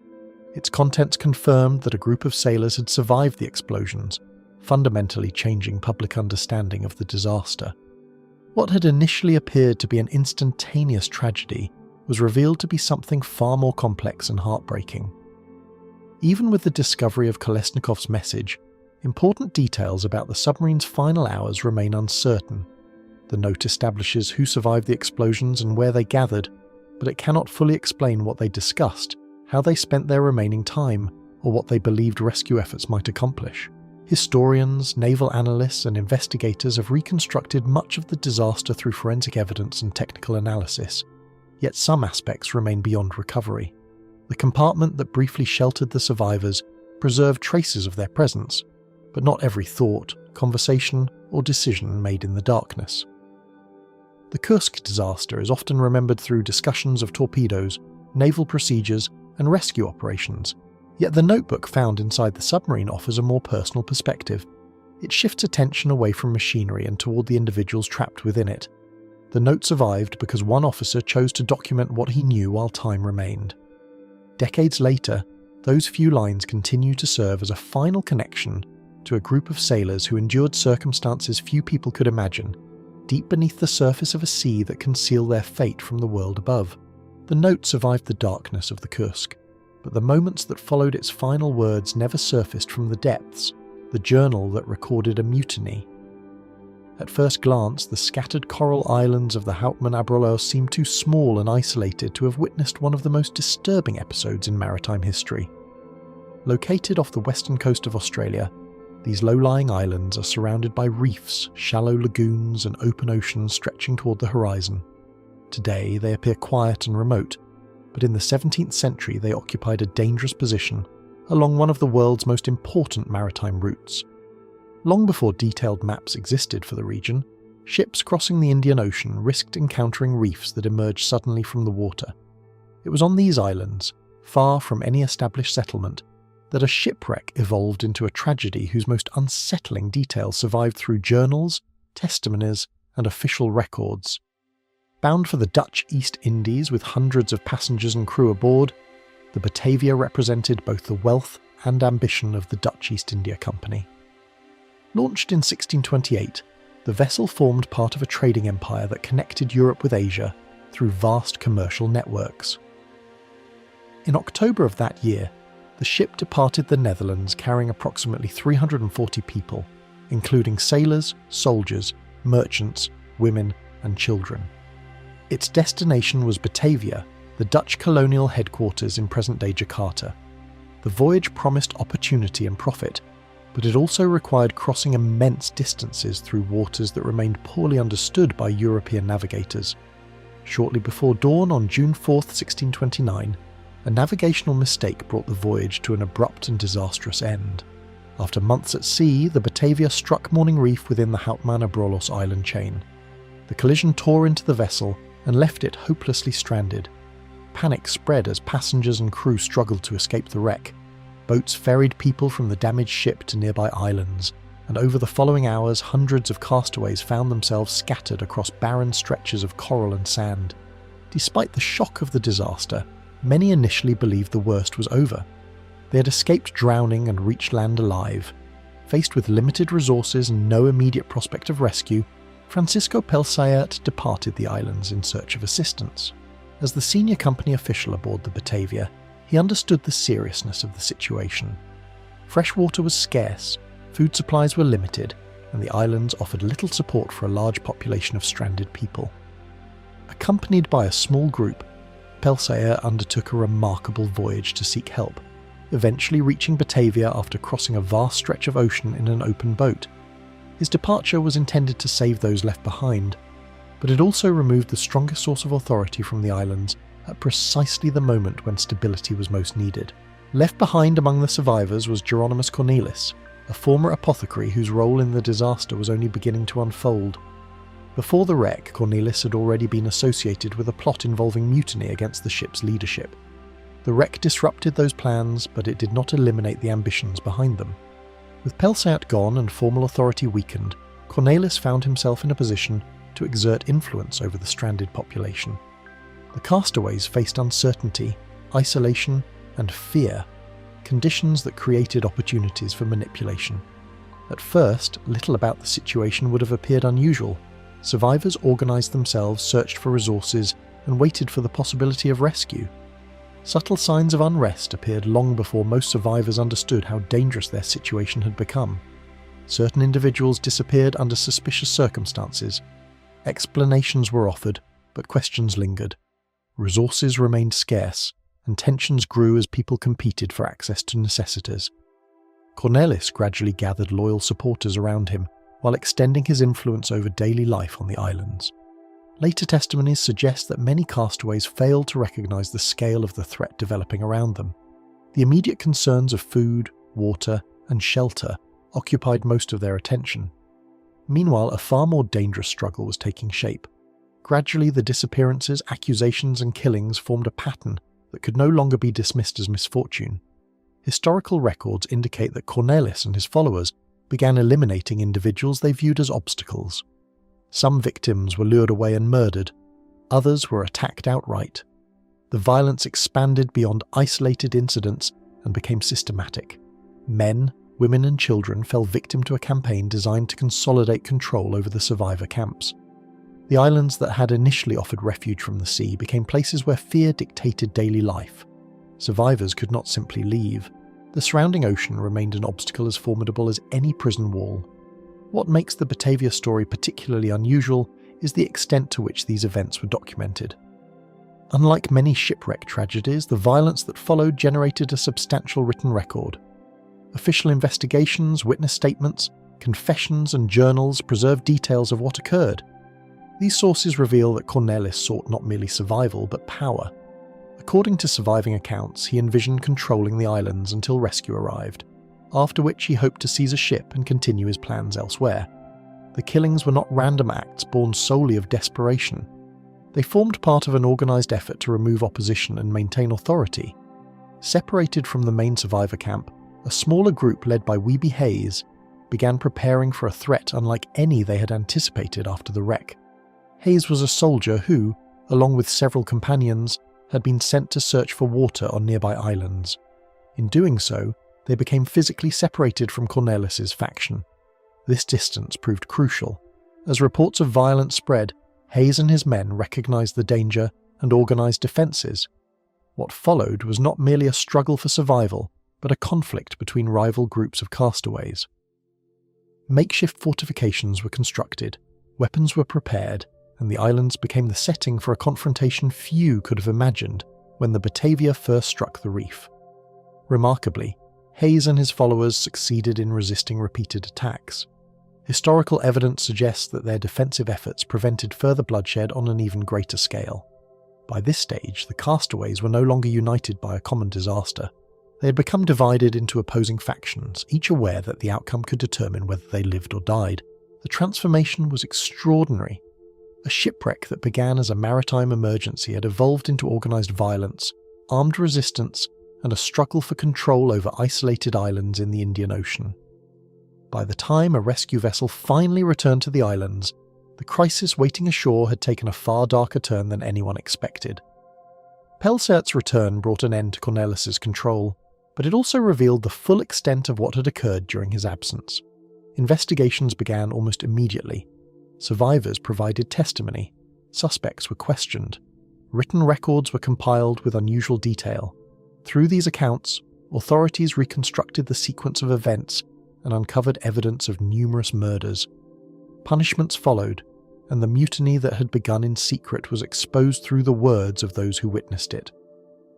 Its contents confirmed that a group of sailors had survived the explosions, fundamentally changing public understanding of the disaster. What had initially appeared to be an instantaneous tragedy was revealed to be something far more complex and heartbreaking. Even with the discovery of Kolesnikov's message, important details about the submarine's final hours remain uncertain. The note establishes who survived the explosions and where they gathered, but it cannot fully explain what they discussed, how they spent their remaining time, or what they believed rescue efforts might accomplish. Historians, naval analysts, and investigators have reconstructed much of the disaster through forensic evidence and technical analysis, yet some aspects remain beyond recovery. The compartment that briefly sheltered the survivors preserved traces of their presence, but not every thought, conversation, or decision made in the darkness. The Kursk disaster is often remembered through discussions of torpedoes, naval procedures, and rescue operations, yet the notebook found inside the submarine offers a more personal perspective. It shifts attention away from machinery and toward the individuals trapped within it. The note survived because one officer chose to document what he knew while time remained. Decades later, those few lines continue to serve as a final connection to a group of sailors who endured circumstances few people could imagine, deep beneath the surface of a sea that concealed their fate from the world above. The note survived the darkness of the Kursk, but the moments that followed its final words never surfaced from the depths, the journal that recorded a mutiny. At first glance, the scattered coral islands of the Hauptmann Abrolhos seem too small and isolated to have witnessed one of the most disturbing episodes in maritime history. Located off the western coast of Australia, these low-lying islands are surrounded by reefs, shallow lagoons, and open oceans stretching toward the horizon. Today, they appear quiet and remote, but in the 17th century they occupied a dangerous position along one of the world's most important maritime routes. Long before detailed maps existed for the region, ships crossing the Indian Ocean risked encountering reefs that emerged suddenly from the water. It was on these islands, far from any established settlement, that a shipwreck evolved into a tragedy whose most unsettling details survived through journals, testimonies, and official records. Bound for the Dutch East Indies with hundreds of passengers and crew aboard, the Batavia represented both the wealth and ambition of the Dutch East India Company. Launched in 1628, the vessel formed part of a trading empire that connected Europe with Asia through vast commercial networks. In October of that year, the ship departed the Netherlands carrying approximately 340 people, including sailors, soldiers, merchants, women, and children. Its destination was Batavia, the Dutch colonial headquarters in present-day Jakarta. The voyage promised opportunity and profit, but it also required crossing immense distances through waters that remained poorly understood by European navigators. Shortly before dawn on June 4, 1629, a navigational mistake brought the voyage to an abrupt and disastrous end. After months at sea, the Batavia struck Morning Reef within the Hauptmann Abrolhos island chain. The collision tore into the vessel and left it hopelessly stranded. Panic spread as passengers and crew struggled to escape the wreck. Boats ferried people from the damaged ship to nearby islands, and over the following hours hundreds of castaways found themselves scattered across barren stretches of coral and sand. Despite the shock of the disaster, many initially believed the worst was over. They had escaped drowning and reached land alive. Faced with limited resources and no immediate prospect of rescue, Francisco Pelsayert departed the islands in search of assistance. As the senior company official aboard the Batavia, he understood the seriousness of the situation. Fresh water was scarce, food supplies were limited, and the islands offered little support for a large population of stranded people. Accompanied by a small group, Pelsayer undertook a remarkable voyage to seek help, eventually reaching Batavia after crossing a vast stretch of ocean in an open boat. His departure was intended to save those left behind, but it also removed the strongest source of authority from the islands at precisely the moment when stability was most needed. Left behind among the survivors was Geronimus Cornelis, a former apothecary whose role in the disaster was only beginning to unfold. Before the wreck, Cornelis had already been associated with a plot involving mutiny against the ship's leadership. The wreck disrupted those plans, but it did not eliminate the ambitions behind them. With Pelsayert gone and formal authority weakened, Cornelis found himself in a position to exert influence over the stranded population. The castaways faced uncertainty, isolation, and fear, conditions that created opportunities for manipulation. At first, little about the situation would have appeared unusual. Survivors organised themselves, searched for resources, and waited for the possibility of rescue. Subtle signs of unrest appeared long before most survivors understood how dangerous their situation had become. Certain individuals disappeared under suspicious circumstances. Explanations were offered, but questions lingered. Resources remained scarce, and tensions grew as people competed for access to necessities. Cornelis gradually gathered loyal supporters around him, while extending his influence over daily life on the islands. Later testimonies suggest that many castaways failed to recognize the scale of the threat developing around them. The immediate concerns of food, water, and shelter occupied most of their attention. Meanwhile, a far more dangerous struggle was taking shape. Gradually, the disappearances, accusations, and killings formed a pattern that could no longer be dismissed as misfortune. Historical records indicate that Cornelis and his followers began eliminating individuals they viewed as obstacles. Some victims were lured away and murdered, others were attacked outright. The violence expanded beyond isolated incidents and became systematic. Men, women, and children fell victim to a campaign designed to consolidate control over the survivor camps. The islands that had initially offered refuge from the sea became places where fear dictated daily life. Survivors could not simply leave. The surrounding ocean remained an obstacle as formidable as any prison wall. What makes the Batavia story particularly unusual is the extent to which these events were documented. Unlike many shipwreck tragedies, the violence that followed generated a substantial written record. Official investigations, witness statements, confessions, and journals preserve details of what occurred. These sources reveal that Cornelis sought not merely survival, but power. According to surviving accounts, he envisioned controlling the islands until rescue arrived, after which he hoped to seize a ship and continue his plans elsewhere. The killings were not random acts born solely of desperation. They formed part of an organised effort to remove opposition and maintain authority. Separated from the main survivor camp, a smaller group led by Wiebe Hayes began preparing for a threat unlike any they had anticipated after the wreck. Hayes was a soldier who, along with several companions, had been sent to search for water on nearby islands. In doing so, they became physically separated from Cornelis's faction. This distance proved crucial. As reports of violence spread, Hayes and his men recognized the danger and organized defenses. What followed was not merely a struggle for survival, but a conflict between rival groups of castaways. Makeshift fortifications were constructed, weapons were prepared, and the islands became the setting for a confrontation few could have imagined when the Batavia first struck the reef. Remarkably, Hayes and his followers succeeded in resisting repeated attacks. Historical evidence suggests that their defensive efforts prevented further bloodshed on an even greater scale. By this stage, the castaways were no longer united by a common disaster. They had become divided into opposing factions, each aware that the outcome could determine whether they lived or died. The transformation was extraordinary. A shipwreck that began as a maritime emergency had evolved into organised violence, armed resistance, and a struggle for control over isolated islands in the Indian Ocean. By the time a rescue vessel finally returned to the islands, the crisis waiting ashore had taken a far darker turn than anyone expected. Pelsert's return brought an end to Cornelis's control, but it also revealed the full extent of what had occurred during his absence. Investigations began almost immediately. Survivors provided testimony, suspects were questioned, written records were compiled with unusual detail. Through these accounts, authorities reconstructed the sequence of events and uncovered evidence of numerous murders. Punishments followed, and the mutiny that had begun in secret was exposed through the words of those who witnessed it.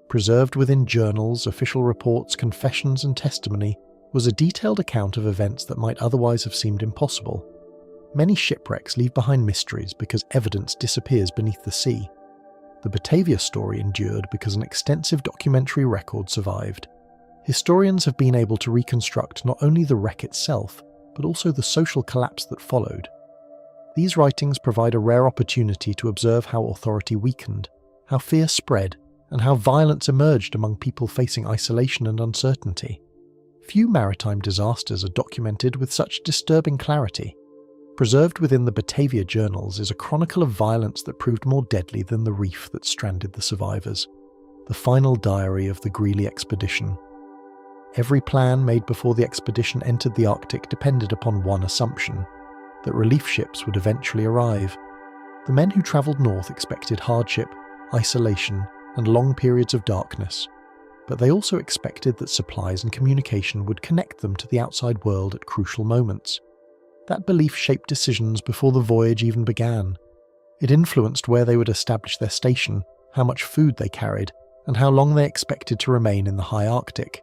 Preserved within journals, official reports, confessions, and testimony was a detailed account of events that might otherwise have seemed impossible. Many shipwrecks leave behind mysteries because evidence disappears beneath the sea. The Batavia story endured because an extensive documentary record survived. Historians have been able to reconstruct not only the wreck itself, but also the social collapse that followed. These writings provide a rare opportunity to observe how authority weakened, how fear spread, and how violence emerged among people facing isolation and uncertainty. Few maritime disasters are documented with such disturbing clarity. Preserved within the Batavia journals is a chronicle of violence that proved more deadly than the reef that stranded the survivors. The final diary of the Greely expedition. Every plan made before the expedition entered the Arctic depended upon one assumption, that relief ships would eventually arrive. The men who travelled north expected hardship, isolation, and long periods of darkness, but they also expected that supplies and communication would connect them to the outside world at crucial moments. That belief shaped decisions before the voyage even began. It influenced where they would establish their station, how much food they carried, and how long they expected to remain in the high Arctic.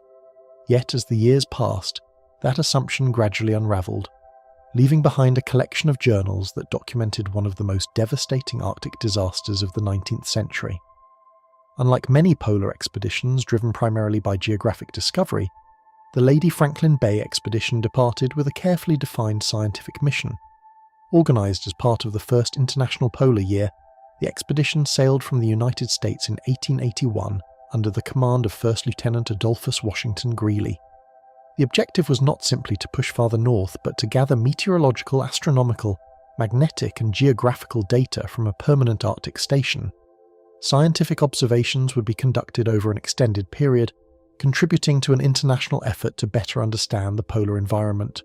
Yet as the years passed, that assumption gradually unravelled. leaving behind a collection of journals that documented one of the most devastating Arctic disasters of the 19th century. Unlike many polar expeditions driven primarily by geographic discovery, the Lady Franklin Bay expedition departed with a carefully defined scientific mission. Organised as part of the first International Polar Year, the expedition sailed from the United States in 1881 under the command of First Lieutenant Adolphus Washington Greely. The objective was not simply to push farther north, but to gather meteorological, astronomical, magnetic and geographical data from a permanent Arctic station. Scientific observations would be conducted over an extended period, contributing to an international effort to better understand the polar environment.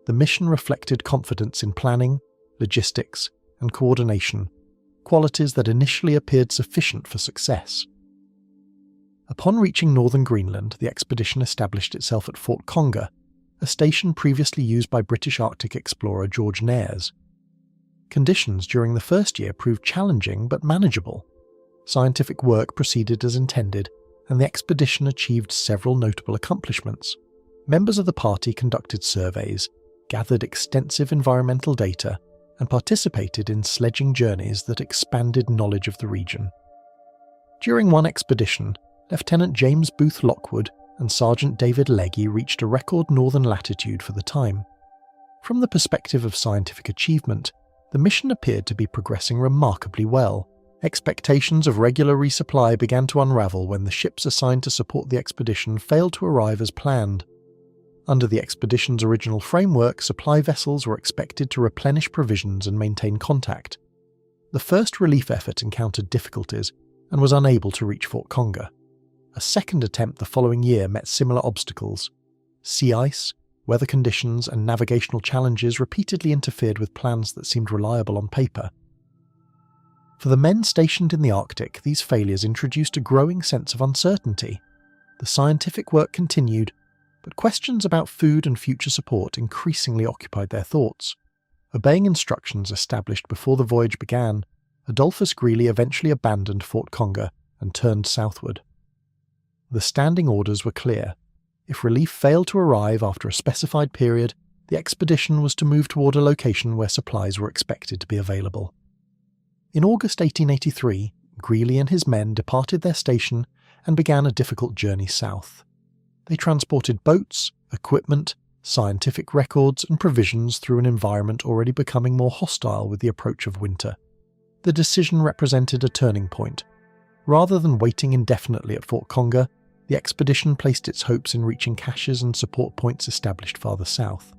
The mission reflected confidence in planning, logistics, and coordination, qualities that initially appeared sufficient for success. Upon reaching northern Greenland, the expedition established itself at Fort Conger, a station previously used by British Arctic explorer George Nares. Conditions during the first year proved challenging but manageable. Scientific work proceeded as intended, and the expedition achieved several notable accomplishments. Members of the party conducted surveys, gathered extensive environmental data, and participated in sledging journeys that expanded knowledge of the region. During one expedition, Lieutenant James Booth Lockwood and Sergeant David Legge reached a record northern latitude for the time. From the perspective of scientific achievement, the mission appeared to be progressing remarkably well. Expectations of regular resupply began to unravel when the ships assigned to support the expedition failed to arrive as planned. Under the expedition's original framework, supply vessels were expected to replenish provisions and maintain contact. The first relief effort encountered difficulties and was unable to reach Fort Conger. A second attempt the following year met similar obstacles. Sea ice, weather conditions, and navigational challenges repeatedly interfered with plans that seemed reliable on paper. For the men stationed in the Arctic, these failures introduced a growing sense of uncertainty. The scientific work continued, but questions about food and future support increasingly occupied their thoughts. Obeying instructions established before the voyage began, Adolphus Greely eventually abandoned Fort Conger and turned southward. The standing orders were clear. If relief failed to arrive after a specified period, the expedition was to move toward a location where supplies were expected to be available. In August 1883, Greely and his men departed their station and began a difficult journey south. They transported boats, equipment, scientific records, and provisions through an environment already becoming more hostile with the approach of winter. The decision represented a turning point. Rather than waiting indefinitely at Fort Conger, the expedition placed its hopes in reaching caches and support points established farther south.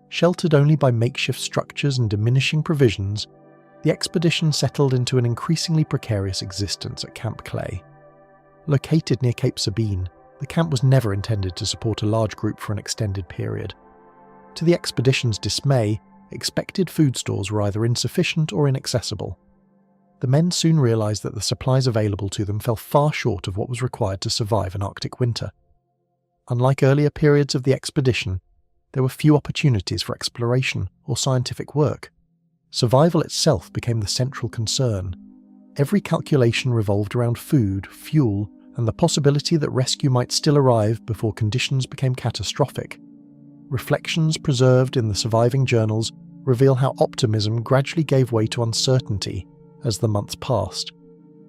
Sheltered only by makeshift structures and diminishing provisions, the expedition settled into an increasingly precarious existence at Camp Clay. Located near Cape Sabine, the camp was never intended to support a large group for an extended period. To the expedition's dismay, expected food stores were either insufficient or inaccessible. The men soon realised that the supplies available to them fell far short of what was required to survive an Arctic winter. Unlike earlier periods of the expedition, there were few opportunities for exploration or scientific work. Survival itself became the central concern. Every calculation revolved around food, fuel, and the possibility that rescue might still arrive before conditions became catastrophic. Reflections preserved in the surviving journals reveal how optimism gradually gave way to uncertainty as the months passed.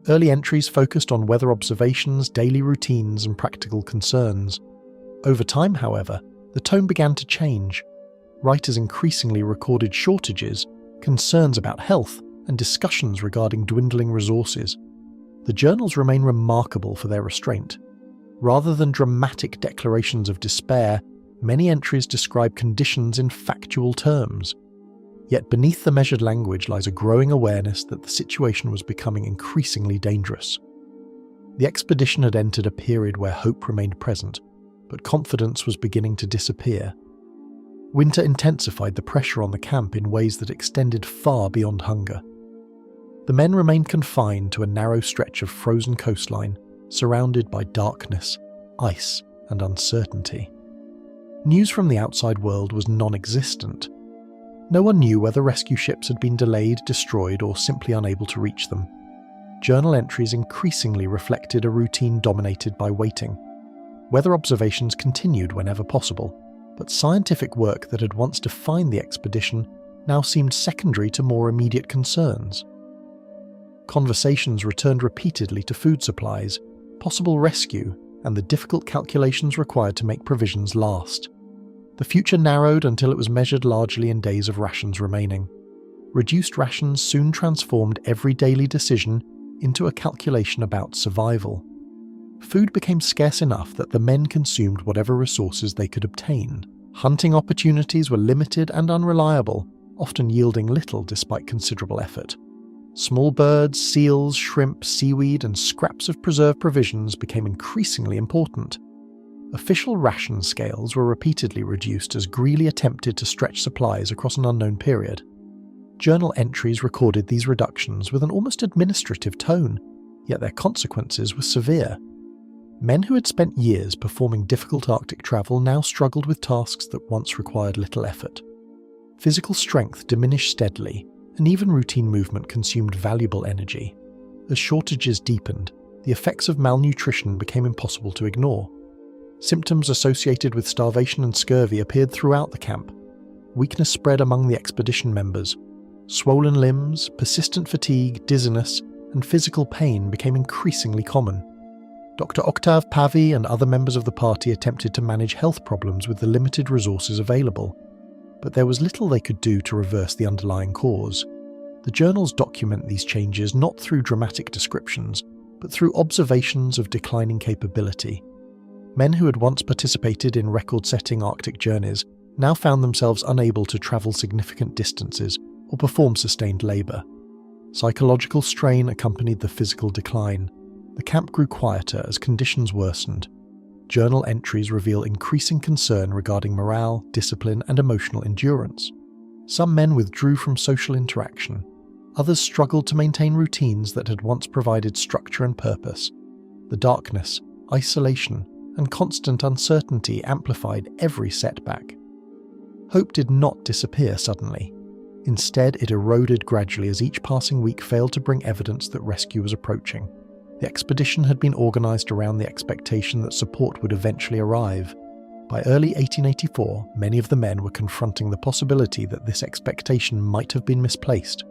Early entries focused on weather observations, daily routines, and practical concerns. Over time, however, the tone began to change. Writers increasingly recorded shortages, concerns about health, and discussions regarding dwindling resources. The journals remain remarkable for their restraint. Rather than dramatic declarations of despair, many entries describe conditions in factual terms. Yet beneath the measured language lies a growing awareness that the situation was becoming increasingly dangerous. The expedition had entered a period where hope remained present, but confidence was beginning to disappear. Winter intensified the pressure on the camp in ways that extended far beyond hunger. The men remained confined to a narrow stretch of frozen coastline, surrounded by darkness, ice, and uncertainty. News from the outside world was non-existent. No one knew whether rescue ships had been delayed, destroyed, or simply unable to reach them. Journal entries increasingly reflected a routine dominated by waiting. Weather observations continued whenever possible, but scientific work that had once defined the expedition now seemed secondary to more immediate concerns. Conversations returned repeatedly to food supplies, possible rescue, and the difficult calculations required to make provisions last. The future narrowed until it was measured largely in days of rations remaining. Reduced rations soon transformed every daily decision into a calculation about survival. Food became scarce enough that the men consumed whatever resources they could obtain. Hunting opportunities were limited and unreliable, often yielding little despite considerable effort. Small birds, seals, shrimp, seaweed, and scraps of preserved provisions became increasingly important. Official ration scales were repeatedly reduced as Greeley attempted to stretch supplies across an unknown period. Journal entries recorded these reductions with an almost administrative tone, yet their consequences were severe. Men who had spent years performing difficult Arctic travel now struggled with tasks that once required little effort. Physical strength diminished steadily, and even routine movement consumed valuable energy. As shortages deepened, the effects of malnutrition became impossible to ignore. Symptoms associated with starvation and scurvy appeared throughout the camp. Weakness spread among the expedition members. Swollen limbs, persistent fatigue, dizziness, and physical pain became increasingly common. Dr. Octave Pavy and other members of the party attempted to manage health problems with the limited resources available, but there was little they could do to reverse the underlying cause. The journals document these changes not through dramatic descriptions, but through observations of declining capability. Men who had once participated in record-setting Arctic journeys now found themselves unable to travel significant distances or perform sustained labour. Psychological strain accompanied the physical decline. The camp grew quieter as conditions worsened. Journal entries reveal increasing concern regarding morale, discipline, and emotional endurance. Some men withdrew from social interaction. Others struggled to maintain routines that had once provided structure and purpose. The darkness, isolation, and constant uncertainty amplified every setback. Hope did not disappear suddenly. Instead, it eroded gradually as each passing week failed to bring evidence that rescue was approaching. The expedition had been organised around the expectation that support would eventually arrive. By early 1884, many of the men were confronting the possibility that this expectation might have been misplaced.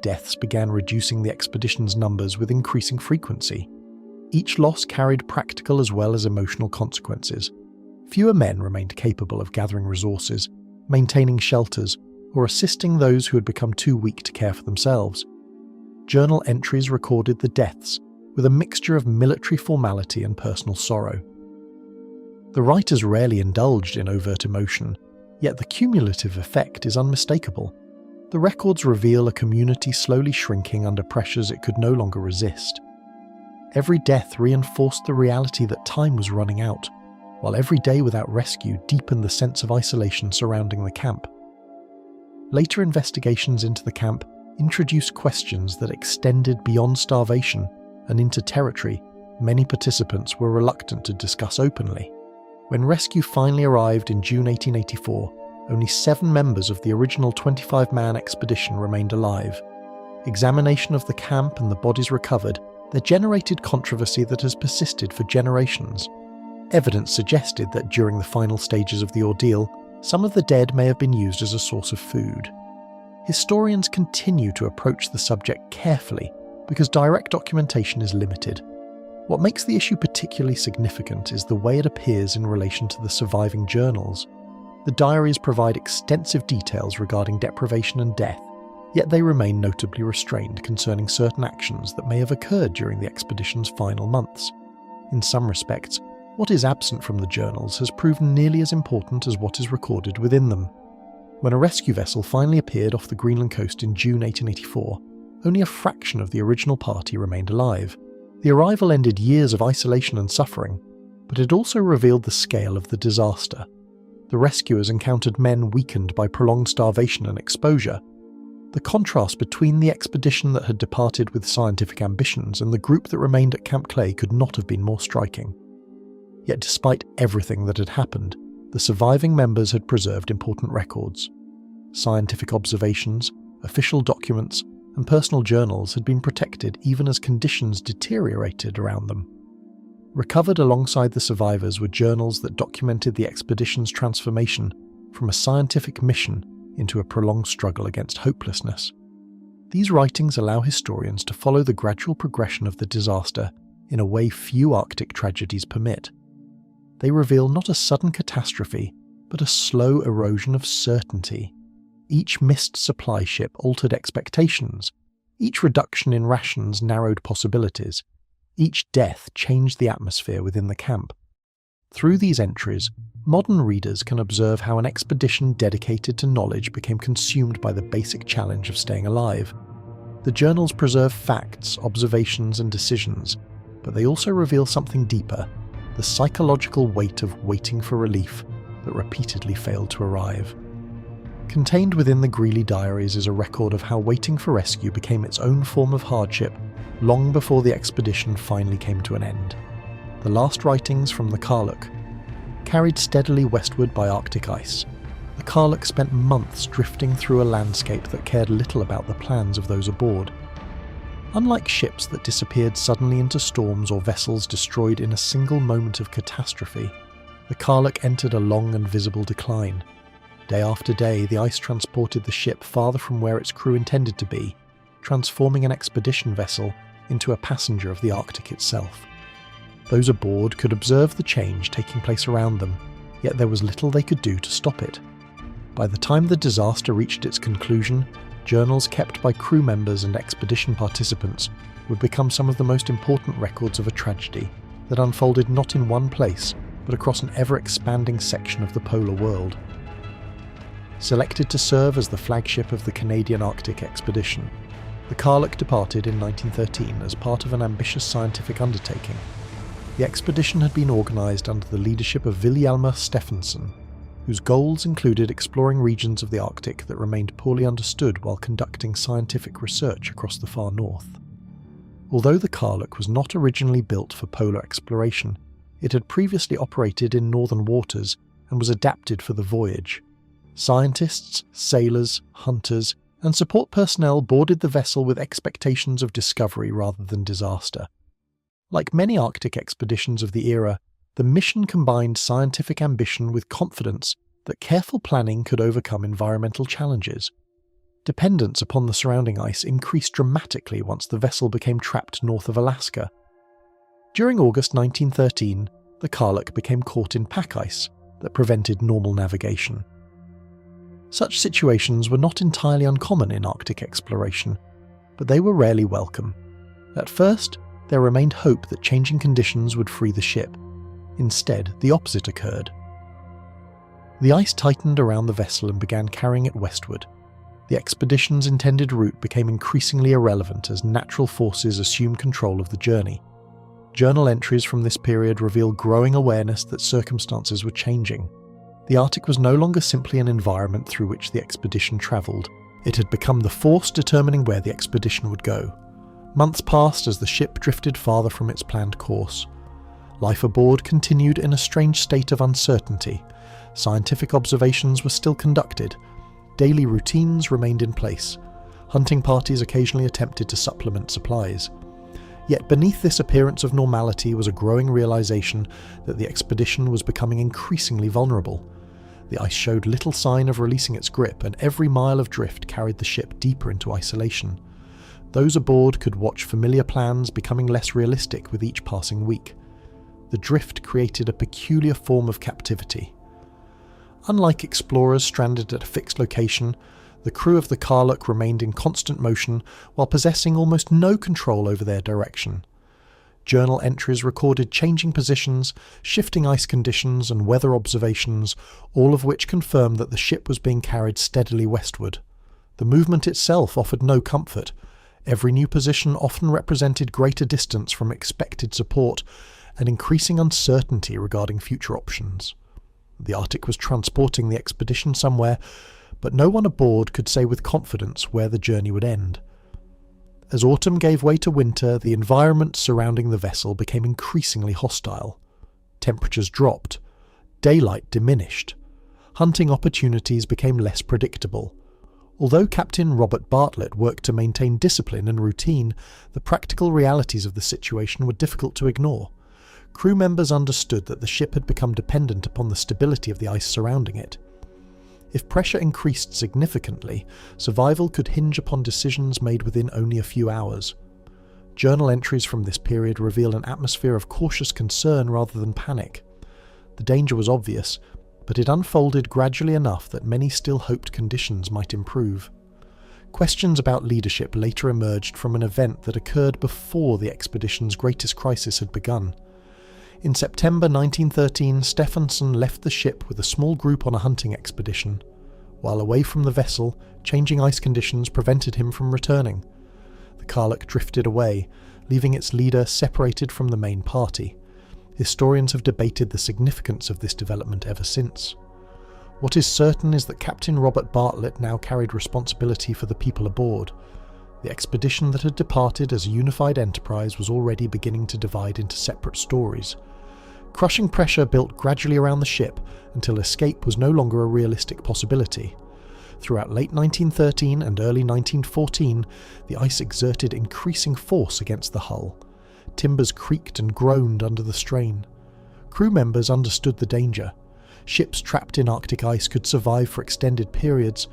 Deaths began reducing the expedition's numbers with increasing frequency. Each loss carried practical as well as emotional consequences. Fewer men remained capable of gathering resources, maintaining shelters, or assisting those who had become too weak to care for themselves. Journal entries recorded the deaths, with a mixture of military formality and personal sorrow. The writers rarely indulged in overt emotion, yet the cumulative effect is unmistakable. The records reveal a community slowly shrinking under pressures it could no longer resist. Every death reinforced the reality that time was running out, while every day without rescue deepened the sense of isolation surrounding the camp. Later investigations into the camp introduced questions that extended beyond starvation and into territory many participants were reluctant to discuss openly. When rescue finally arrived in June 1884, only 7 members of the original 25-man expedition remained alive. Examination of the camp and the bodies recovered, there generated controversy that has persisted for generations. Evidence suggested that during the final stages of the ordeal, some of the dead may have been used as a source of food. Historians continue to approach the subject carefully because direct documentation is limited. What makes the issue particularly significant is the way it appears in relation to the surviving journals. The diaries provide extensive details regarding deprivation and death, yet they remain notably restrained concerning certain actions that may have occurred during the expedition's final months. In some respects, what is absent from the journals has proven nearly as important as what is recorded within them. When a rescue vessel finally appeared off the Greenland coast in June 1884, only a fraction of the original party remained alive. The arrival ended years of isolation and suffering, but it also revealed the scale of the disaster. The rescuers encountered men weakened by prolonged starvation and exposure. The contrast between the expedition that had departed with scientific ambitions and the group that remained at Camp Clay could not have been more striking. Yet despite everything that had happened, the surviving members had preserved important records. Scientific observations, official documents, and personal journals had been protected even as conditions deteriorated around them. Recovered alongside the survivors were journals that documented the expedition's transformation from a scientific mission into a prolonged struggle against hopelessness. These writings allow historians to follow the gradual progression of the disaster in a way few Arctic tragedies permit. They reveal not a sudden catastrophe, but a slow erosion of certainty. Each missed supply ship altered expectations. Each reduction in rations narrowed possibilities. Each death changed the atmosphere within the camp. Through these entries, modern readers can observe how an expedition dedicated to knowledge became consumed by the basic challenge of staying alive. The journals preserve facts, observations, and decisions, but they also reveal something deeper: the psychological weight of waiting for relief that repeatedly failed to arrive. Contained within the Greely diaries is a record of how waiting for rescue became its own form of hardship long before the expedition finally came to an end. The last writings from the Karluk. Carried steadily westward by Arctic ice, the Karluk spent months drifting through a landscape that cared little about the plans of those aboard. Unlike ships that disappeared suddenly into storms or vessels destroyed in a single moment of catastrophe, the Karluk entered a long and visible decline. Day after day, the ice transported the ship farther from where its crew intended to be, transforming an expedition vessel into a passenger of the Arctic itself. Those aboard could observe the change taking place around them, yet there was little they could do to stop it. By the time the disaster reached its conclusion, journals kept by crew members and expedition participants would become some of the most important records of a tragedy that unfolded not in one place, but across an ever-expanding section of the polar world. Selected to serve as the flagship of the Canadian Arctic expedition, the Karluk departed in 1913 as part of an ambitious scientific undertaking. The expedition had been organised under the leadership of Vilhjalmur Stephenson, whose goals included exploring regions of the Arctic that remained poorly understood while conducting scientific research across the far north. Although the Karluk was not originally built for polar exploration, it had previously operated in northern waters and was adapted for the voyage. Scientists, sailors, hunters, and support personnel boarded the vessel with expectations of discovery rather than disaster. Like many Arctic expeditions of the era, the mission combined scientific ambition with confidence that careful planning could overcome environmental challenges. Dependence upon the surrounding ice increased dramatically once the vessel became trapped north of Alaska. During August 1913, the Karluk became caught in pack ice that prevented normal navigation. Such situations were not entirely uncommon in Arctic exploration, but they were rarely welcome. At first, there remained hope that changing conditions would free the ship. Instead, the opposite occurred. The ice tightened around the vessel and began carrying it westward. The expedition's intended route became increasingly irrelevant as natural forces assumed control of the journey. Journal entries from this period reveal growing awareness that circumstances were changing. The Arctic was no longer simply an environment through which the expedition travelled. It had become the force determining where the expedition would go. Months passed as the ship drifted farther from its planned course. Life aboard continued in a strange state of uncertainty. Scientific observations were still conducted. Daily routines remained in place. Hunting parties occasionally attempted to supplement supplies. Yet beneath this appearance of normality was a growing realization that the expedition was becoming increasingly vulnerable. The ice showed little sign of releasing its grip, and every mile of drift carried the ship deeper into isolation. Those aboard could watch familiar plans becoming less realistic with each passing week. The drift created a peculiar form of captivity. Unlike explorers stranded at a fixed location, the crew of the Karluk remained in constant motion while possessing almost no control over their direction. Journal entries recorded changing positions, shifting ice conditions, and weather observations, all of which confirmed that the ship was being carried steadily westward. The movement itself offered no comfort. Every new position often represented greater distance from expected support and increasing uncertainty regarding future options. The Arctic was transporting the expedition somewhere, but no one aboard could say with confidence where the journey would end. As autumn gave way to winter, the environment surrounding the vessel became increasingly hostile. Temperatures dropped. Daylight diminished. Hunting opportunities became less predictable. Although Captain Robert Bartlett worked to maintain discipline and routine, the practical realities of the situation were difficult to ignore. Crew members understood that the ship had become dependent upon the stability of the ice surrounding it. If pressure increased significantly, survival could hinge upon decisions made within only a few hours. Journal entries from this period reveal an atmosphere of cautious concern rather than panic. The danger was obvious, but it unfolded gradually enough that many still hoped conditions might improve. Questions about leadership later emerged from an event that occurred before the expedition's greatest crisis had begun. In September 1913, Stephenson left the ship with a small group on a hunting expedition. While away from the vessel, changing ice conditions prevented him from returning. The Karluk drifted away, leaving its leader separated from the main party. Historians have debated the significance of this development ever since. What is certain is that Captain Robert Bartlett now carried responsibility for the people aboard. The expedition that had departed as a unified enterprise was already beginning to divide into separate stories. Crushing pressure built gradually around the ship until escape was no longer a realistic possibility. Throughout late 1913 and early 1914, the ice exerted increasing force against the hull. Timbers creaked and groaned under the strain. Crew members understood the danger. Ships trapped in Arctic ice could survive for extended periods,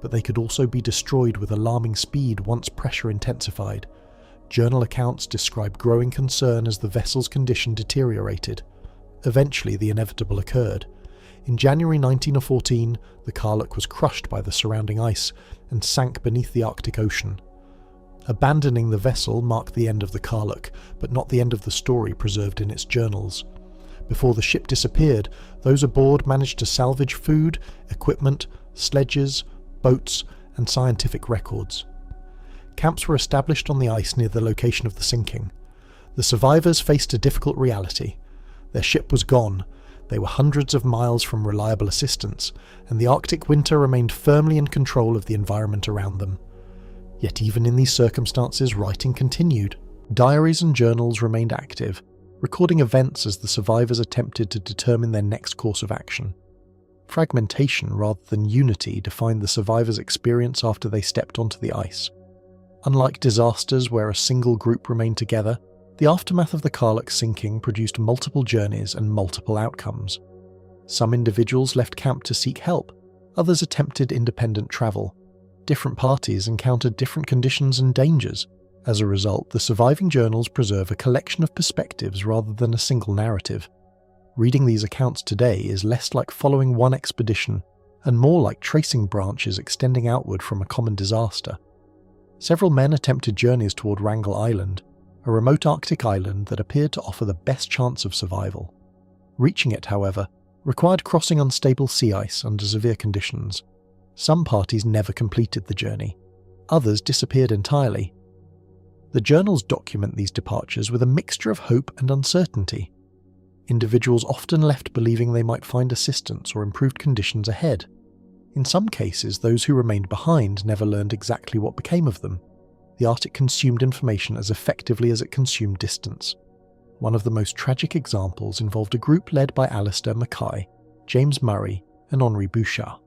but they could also be destroyed with alarming speed once pressure intensified. Journal accounts describe growing concern as the vessel's condition deteriorated. Eventually, the inevitable occurred. In January 1914, the Karluk was crushed by the surrounding ice and sank beneath the Arctic Ocean. Abandoning the vessel marked the end of the Karluk, but not the end of the story preserved in its journals. Before the ship disappeared, those aboard managed to salvage food, equipment, sledges, boats, and scientific records. Camps were established on the ice near the location of the sinking. The survivors faced a difficult reality. Their ship was gone. They were hundreds of miles from reliable assistance, and the Arctic winter remained firmly in control of the environment around them. Yet even in these circumstances, writing continued. Diaries and journals remained active, recording events as the survivors attempted to determine their next course of action. Fragmentation rather than unity defined the survivors' experience after they stepped onto the ice. Unlike disasters where a single group remained together, the aftermath of the Karluk sinking produced multiple journeys and multiple outcomes. Some individuals left camp to seek help, others attempted independent travel. Different parties encountered different conditions and dangers. As a result, the surviving journals preserve a collection of perspectives rather than a single narrative. Reading these accounts today is less like following one expedition and more like tracing branches extending outward from a common disaster. Several men attempted journeys toward Wrangel Island, a remote Arctic island that appeared to offer the best chance of survival. Reaching it, however, required crossing unstable sea ice under severe conditions. Some parties never completed the journey. Others disappeared entirely. The journals document these departures with a mixture of hope and uncertainty. Individuals often left believing they might find assistance or improved conditions ahead. In some cases, those who remained behind never learned exactly what became of them. The Arctic consumed information as effectively as it consumed distance. One of the most tragic examples involved a group led by Alistair Mackay, James Murray, and Henri Bouchard.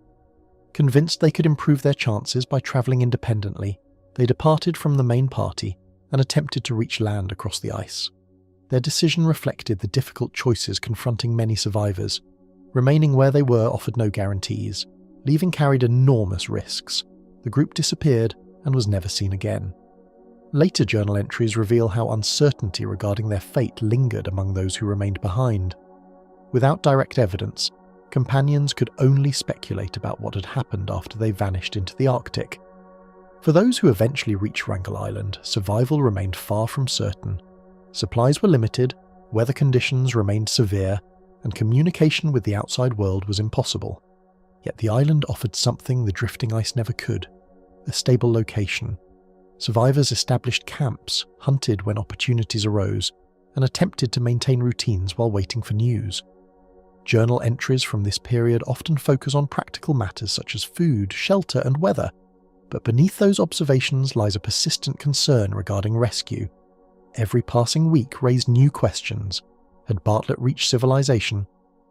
Convinced they could improve their chances by travelling independently, they departed from the main party and attempted to reach land across the ice. Their decision reflected the difficult choices confronting many survivors. Remaining where they were offered no guarantees. Leaving carried enormous risks. The group disappeared and was never seen again. Later journal entries reveal how uncertainty regarding their fate lingered among those who remained behind. Without direct evidence, companions could only speculate about what had happened after they vanished into the Arctic. For those who eventually reached Wrangel Island, survival remained far from certain. Supplies were limited, weather conditions remained severe, and communication with the outside world was impossible. Yet the island offered something the drifting ice never could: a stable location. Survivors established camps, hunted when opportunities arose, and attempted to maintain routines while waiting for news. Journal entries from this period often focus on practical matters such as food, shelter, and weather, but beneath those observations lies a persistent concern regarding rescue. Every passing week raised new questions. Had Bartlett reached civilization?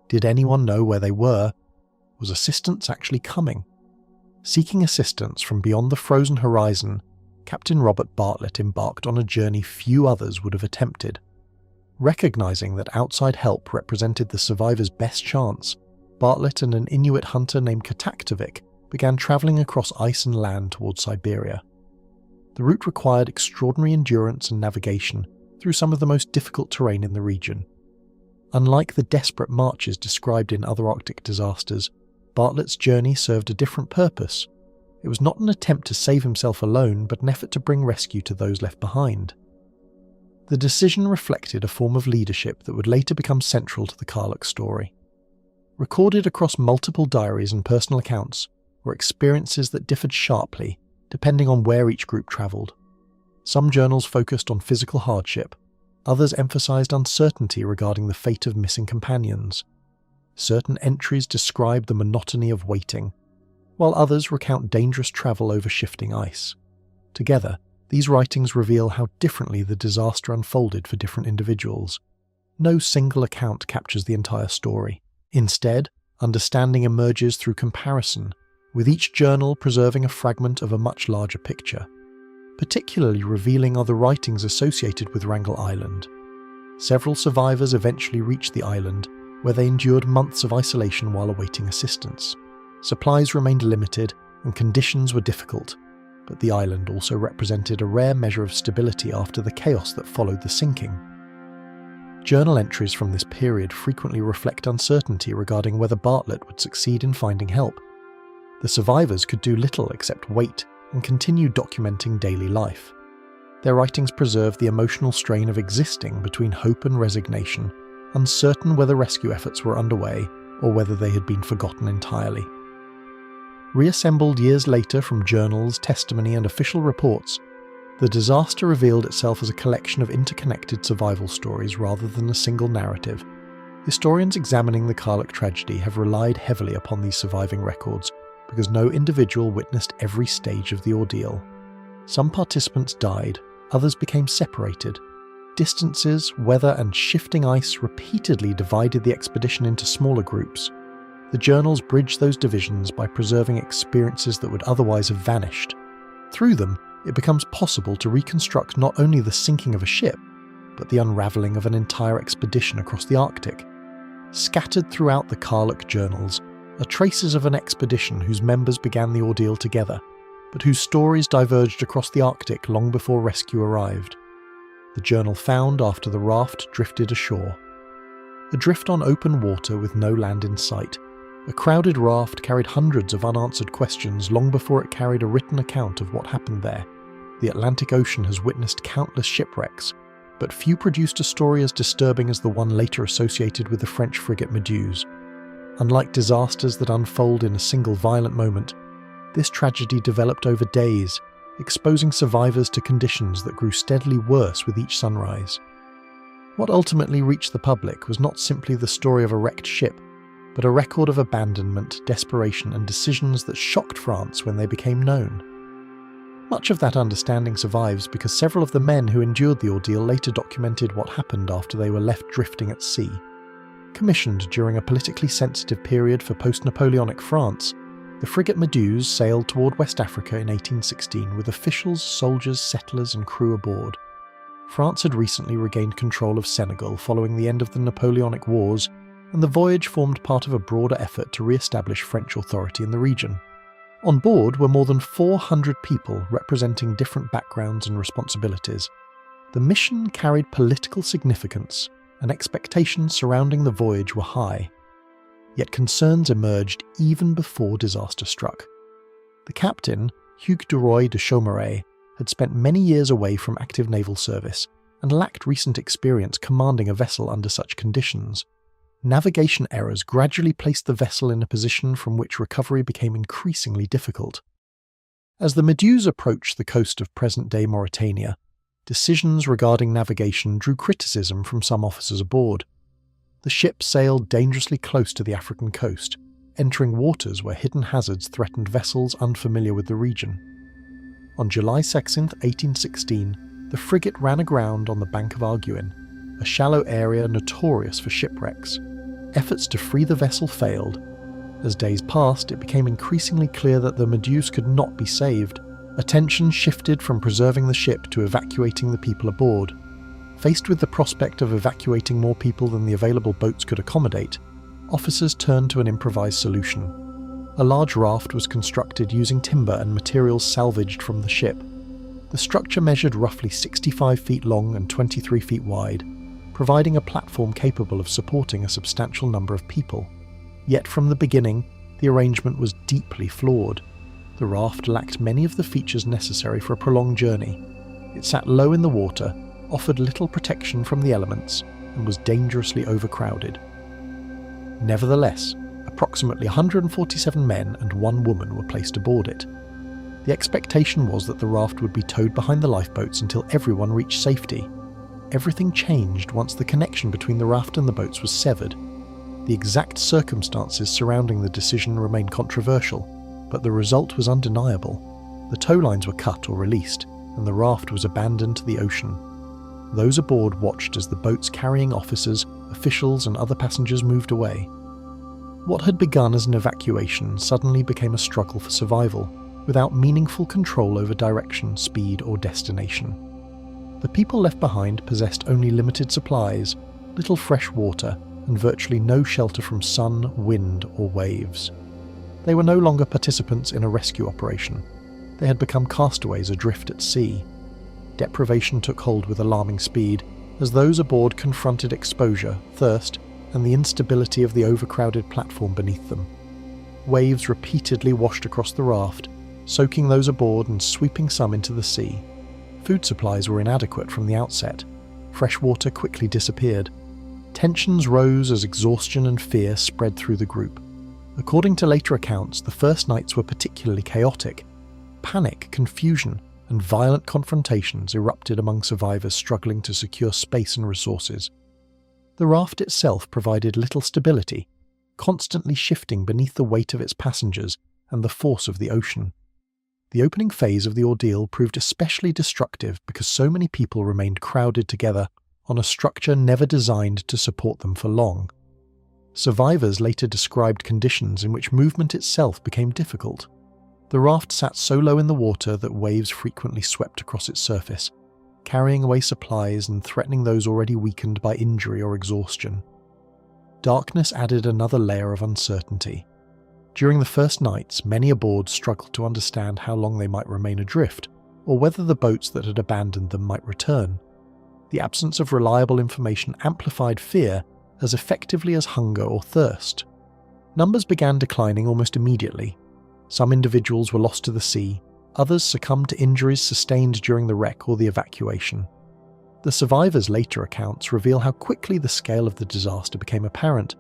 Did anyone know where they were? Was assistance actually coming? Seeking assistance from beyond the frozen horizon, Captain Robert Bartlett embarked on a journey few others would have attempted. Recognizing that outside help represented the survivors' best chance, Bartlett and an Inuit hunter named Kataktovik began traveling across ice and land towards Siberia. The route required extraordinary endurance and navigation through some of the most difficult terrain in the region. Unlike the desperate marches described in other Arctic disasters, Bartlett's journey served a different purpose. It was not an attempt to save himself alone, but an effort to bring rescue to those left behind. The decision reflected a form of leadership that would later become central to the Karluk story. Recorded across multiple diaries and personal accounts were experiences that differed sharply depending on where each group travelled. Some journals focused on physical hardship, others emphasised uncertainty regarding the fate of missing companions. Certain entries describe the monotony of waiting, while others recount dangerous travel over shifting ice. Together, these writings reveal how differently the disaster unfolded for different individuals. No single account captures the entire story. Instead, understanding emerges through comparison, with each journal preserving a fragment of a much larger picture. Particularly revealing are the writings associated with Wrangel Island. Several survivors eventually reached the island, where they endured months of isolation while awaiting assistance. Supplies remained limited, and conditions were difficult, but the island also represented a rare measure of stability after the chaos that followed the sinking. Journal entries from this period frequently reflect uncertainty regarding whether Bartlett would succeed in finding help. The survivors could do little except wait and continue documenting daily life. Their writings preserve the emotional strain of existing between hope and resignation, uncertain whether rescue efforts were underway or whether they had been forgotten entirely. Reassembled years later from journals, testimony, and official reports, the disaster revealed itself as a collection of interconnected survival stories rather than a single narrative. Historians examining the Karluk tragedy have relied heavily upon these surviving records because no individual witnessed every stage of the ordeal. Some participants died, others became separated. Distances, weather, and shifting ice repeatedly divided the expedition into smaller groups. The journals bridged those divisions by preserving experiences that would otherwise have vanished. Through them, it becomes possible to reconstruct not only the sinking of a ship, but the unravelling of an entire expedition across the Arctic. Scattered throughout the Karluk journals are traces of an expedition whose members began the ordeal together, but whose stories diverged across the Arctic long before rescue arrived. The journal found after the raft drifted ashore. Adrift on open water with no land in sight, a crowded raft carried hundreds of unanswered questions long before it carried a written account of what happened there. The Atlantic Ocean has witnessed countless shipwrecks, but few produced a story as disturbing as the one later associated with the French frigate Méduse. Unlike disasters that unfold in a single violent moment, this tragedy developed over days, exposing survivors to conditions that grew steadily worse with each sunrise. What ultimately reached the public was not simply the story of a wrecked ship, but a record of abandonment, desperation, and decisions that shocked France when they became known. Much of that understanding survives because several of the men who endured the ordeal later documented what happened after they were left drifting at sea. Commissioned during a politically sensitive period for post-Napoleonic France, the frigate Méduse sailed toward West Africa in 1816 with officials, soldiers, settlers, and crew aboard. France had recently regained control of Senegal following the end of the Napoleonic Wars, and the voyage formed part of a broader effort to re-establish French authority in the region. On board were more than 400 people representing different backgrounds and responsibilities. The mission carried political significance, and expectations surrounding the voyage were high. Yet concerns emerged even before disaster struck. The captain, Hugues de Roy de Chaumaret, had spent many years away from active naval service and lacked recent experience commanding a vessel under such conditions. Navigation errors gradually placed the vessel in a position from which recovery became increasingly difficult. As the Méduse approached the coast of present-day Mauritania, decisions regarding navigation drew criticism from some officers aboard. The ship sailed dangerously close to the African coast, entering waters where hidden hazards threatened vessels unfamiliar with the region. On July 2, 1816, the frigate ran aground on the bank of Arguin, a shallow area notorious for shipwrecks. Efforts to free the vessel failed. As days passed, it became increasingly clear that the Méduse could not be saved. Attention shifted from preserving the ship to evacuating the people aboard. Faced with the prospect of evacuating more people than the available boats could accommodate, officers turned to an improvised solution. A large raft was constructed using timber and materials salvaged from the ship. The structure measured roughly 65 feet long and 23 feet wide, providing a platform capable of supporting a substantial number of people. Yet from the beginning, the arrangement was deeply flawed. The raft lacked many of the features necessary for a prolonged journey. It sat low in the water, offered little protection from the elements, and was dangerously overcrowded. Nevertheless, approximately 147 men and 1 woman were placed aboard it. The expectation was that the raft would be towed behind the lifeboats until everyone reached safety. Everything changed once the connection between the raft and the boats was severed. The exact circumstances surrounding the decision remained controversial, but the result was undeniable. The tow lines were cut or released, and the raft was abandoned to the ocean. Those aboard watched as the boats carrying officers, officials, and other passengers moved away. What had begun as an evacuation suddenly became a struggle for survival, without meaningful control over direction, speed, or destination. The people left behind possessed only limited supplies, little fresh water, and virtually no shelter from sun, wind, or waves. They were no longer participants in a rescue operation. They had become castaways adrift at sea. Deprivation took hold with alarming speed, as those aboard confronted exposure, thirst, and the instability of the overcrowded platform beneath them. Waves repeatedly washed across the raft, soaking those aboard and sweeping some into the sea. Food supplies were inadequate from the outset. Fresh water quickly disappeared. Tensions rose as exhaustion and fear spread through the group. According to later accounts, the first nights were particularly chaotic. Panic, confusion, and violent confrontations erupted among survivors struggling to secure space and resources. The raft itself provided little stability, constantly shifting beneath the weight of its passengers and the force of the ocean. The opening phase of the ordeal proved especially destructive because so many people remained crowded together on a structure never designed to support them for long. Survivors later described conditions in which movement itself became difficult. The raft sat so low in the water that waves frequently swept across its surface, carrying away supplies and threatening those already weakened by injury or exhaustion. Darkness added another layer of uncertainty. During the first nights, many aboard struggled to understand how long they might remain adrift, or whether the boats that had abandoned them might return. The absence of reliable information amplified fear as effectively as hunger or thirst. Numbers began declining almost immediately. Some individuals were lost to the sea, others succumbed to injuries sustained during the wreck or the evacuation. The survivors' later accounts reveal how quickly the scale of the disaster became apparent.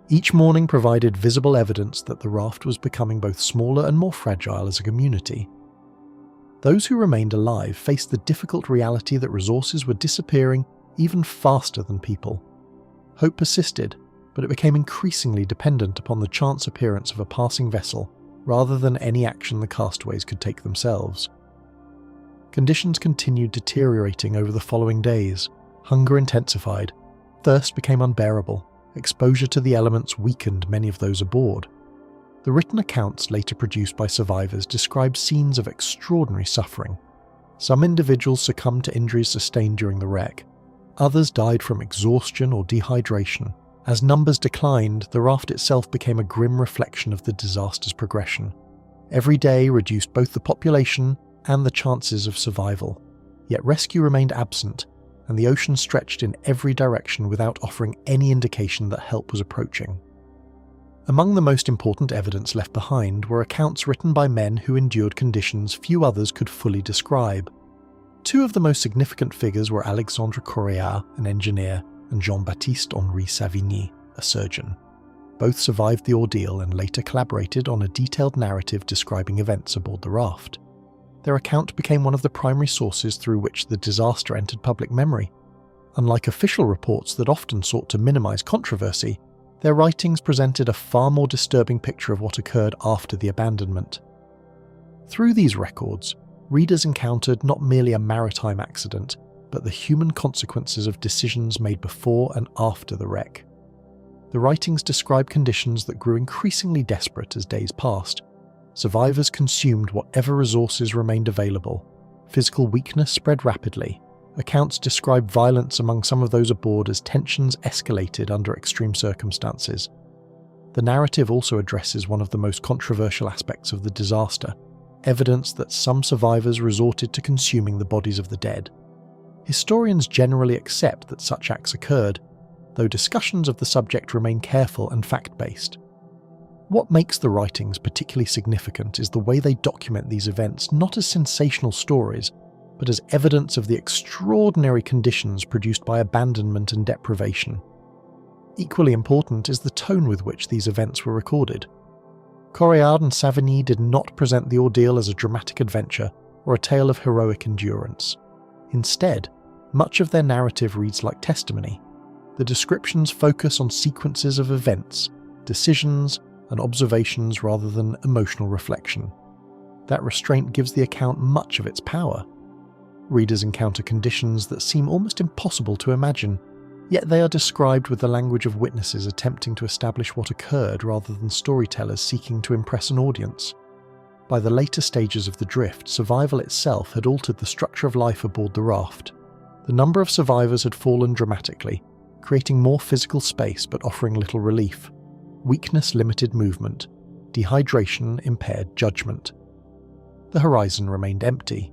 Each morning provided visible evidence that the raft was becoming both smaller and more fragile as a community. Those who remained alive faced the difficult reality that resources were disappearing even faster than people. Hope persisted, but it became increasingly dependent upon the chance appearance of a passing vessel rather than any action the castaways could take themselves. Conditions continued deteriorating over the following days. Hunger intensified, thirst became unbearable, exposure to the elements weakened many of those aboard. The written accounts later produced by survivors describe scenes of extraordinary suffering. Some individuals succumbed to injuries sustained during the wreck. Others died from exhaustion or dehydration. As numbers declined, the raft itself became a grim reflection of the disaster's progression. Every day reduced both the population and the chances of survival. Yet rescue remained absent, and the ocean stretched in every direction without offering any indication that help was approaching. Among the most important evidence left behind were accounts written by men who endured conditions few others could fully describe. Two of the most significant figures were Alexandre Correia, an engineer, and Jean-Baptiste Henri Savigny, a surgeon. Both survived the ordeal and later collaborated on a detailed narrative describing events aboard the raft. Their account became one of the primary sources through which the disaster entered public memory. Unlike official reports that often sought to minimize controversy, their writings presented a far more disturbing picture of what occurred after the abandonment. Through these records, readers encountered not merely a maritime accident, but the human consequences of decisions made before and after the wreck. The writings describe conditions that grew increasingly desperate as days passed. Survivors consumed whatever resources remained available. Physical weakness spread rapidly, Accounts describe violence among some of those aboard as tensions escalated under extreme circumstances. The narrative also addresses one of the most controversial aspects of the disaster, evidence that some survivors resorted to consuming the bodies of the dead. Historians generally accept that such acts occurred, though discussions of the subject remain careful and fact-based. What makes the writings particularly significant is the way they document these events not as sensational stories, but as evidence of the extraordinary conditions produced by abandonment and deprivation. Equally important is the tone with which these events were recorded. Coreard and Savigny did not present the ordeal as a dramatic adventure or a tale of heroic endurance. Instead, much of their narrative reads like testimony. The descriptions focus on sequences of events, decisions, and observations rather than emotional reflection. That restraint gives the account much of its power. Readers encounter conditions that seem almost impossible to imagine, yet they are described with the language of witnesses attempting to establish what occurred rather than storytellers seeking to impress an audience. By the later stages of the drift, survival itself had altered the structure of life aboard the raft. The number of survivors had fallen dramatically, creating more physical space but offering little relief. Weakness limited movement. Dehydration impaired judgment. The horizon remained empty.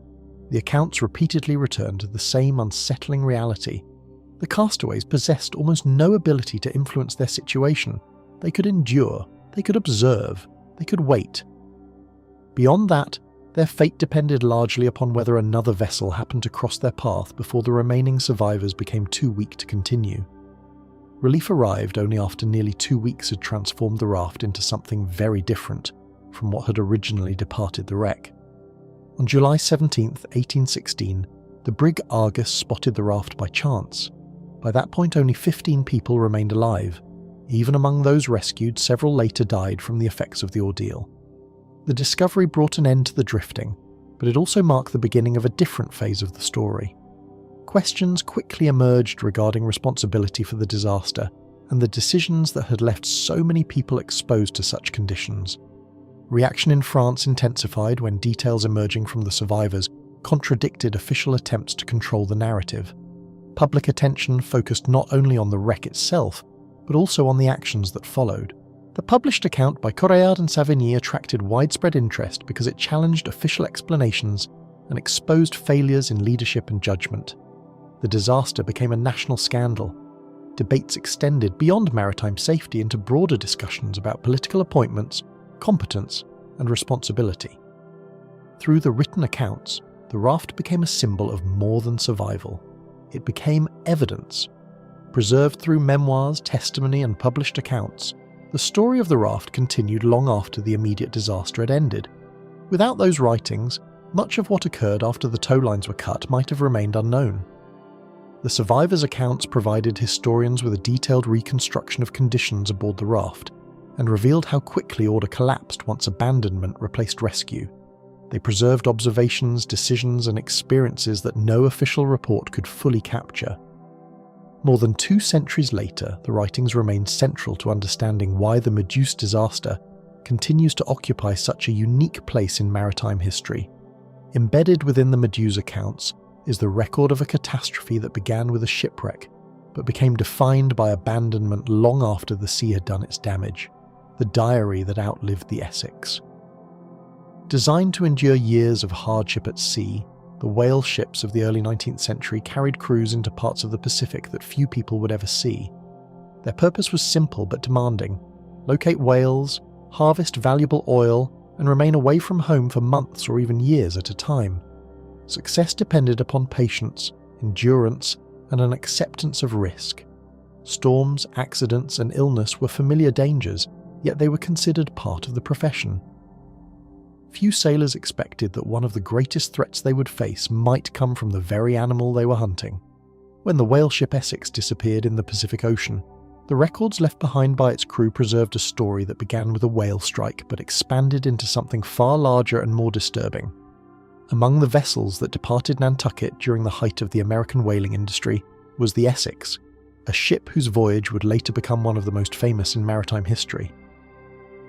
The accounts repeatedly returned to the same unsettling reality. The castaways possessed almost no ability to influence their situation. They could endure, they could observe, they could wait. Beyond that, their fate depended largely upon whether another vessel happened to cross their path before the remaining survivors became too weak to continue. Relief arrived only after nearly 2 weeks had transformed the raft into something very different from what had originally departed the wreck. On July 17, 1816, the brig Argus spotted the raft by chance. By that point, only 15 people remained alive. Even among those rescued, several later died from the effects of the ordeal. The discovery brought an end to the drifting, but it also marked the beginning of a different phase of the story. Questions quickly emerged regarding responsibility for the disaster and the decisions that had left so many people exposed to such conditions. Reaction in France intensified when details emerging from the survivors contradicted official attempts to control the narrative. Public attention focused not only on the wreck itself, but also on the actions that followed. The published account by Coreard and Savigny attracted widespread interest because it challenged official explanations and exposed failures in leadership and judgment. The disaster became a national scandal. Debates extended beyond maritime safety into broader discussions about political appointments, competence, and responsibility. Through the written accounts, the raft became a symbol of more than survival. It became evidence. Preserved through memoirs, testimony, and published accounts, the story of the raft continued long after the immediate disaster had ended. Without those writings, much of what occurred after the tow lines were cut might have remained unknown. The survivors' accounts provided historians with a detailed reconstruction of conditions aboard the raft, and revealed how quickly order collapsed once abandonment replaced rescue. They preserved observations, decisions, and experiences that no official report could fully capture. More than 2 centuries later, the writings remain central to understanding why the Medusa disaster continues to occupy such a unique place in maritime history. Embedded within the Medusa accounts is the record of a catastrophe that began with a shipwreck, but became defined by abandonment long after the sea had done its damage. The diary that outlived the Essex. Designed to endure years of hardship at sea, the whale ships of the early 19th century carried crews into parts of the Pacific that few people would ever see. Their purpose was simple but demanding: locate whales, harvest valuable oil, and remain away from home for months or even years at a time. Success depended upon patience, endurance, and an acceptance of risk. Storms, accidents, and illness were familiar dangers, yet they were considered part of the profession. Few sailors expected that one of the greatest threats they would face might come from the very animal they were hunting. When the whale ship Essex disappeared in the Pacific Ocean, the records left behind by its crew preserved a story that began with a whale strike but expanded into something far larger and more disturbing. Among the vessels that departed Nantucket during the height of the American whaling industry was the Essex, a ship whose voyage would later become one of the most famous in maritime history.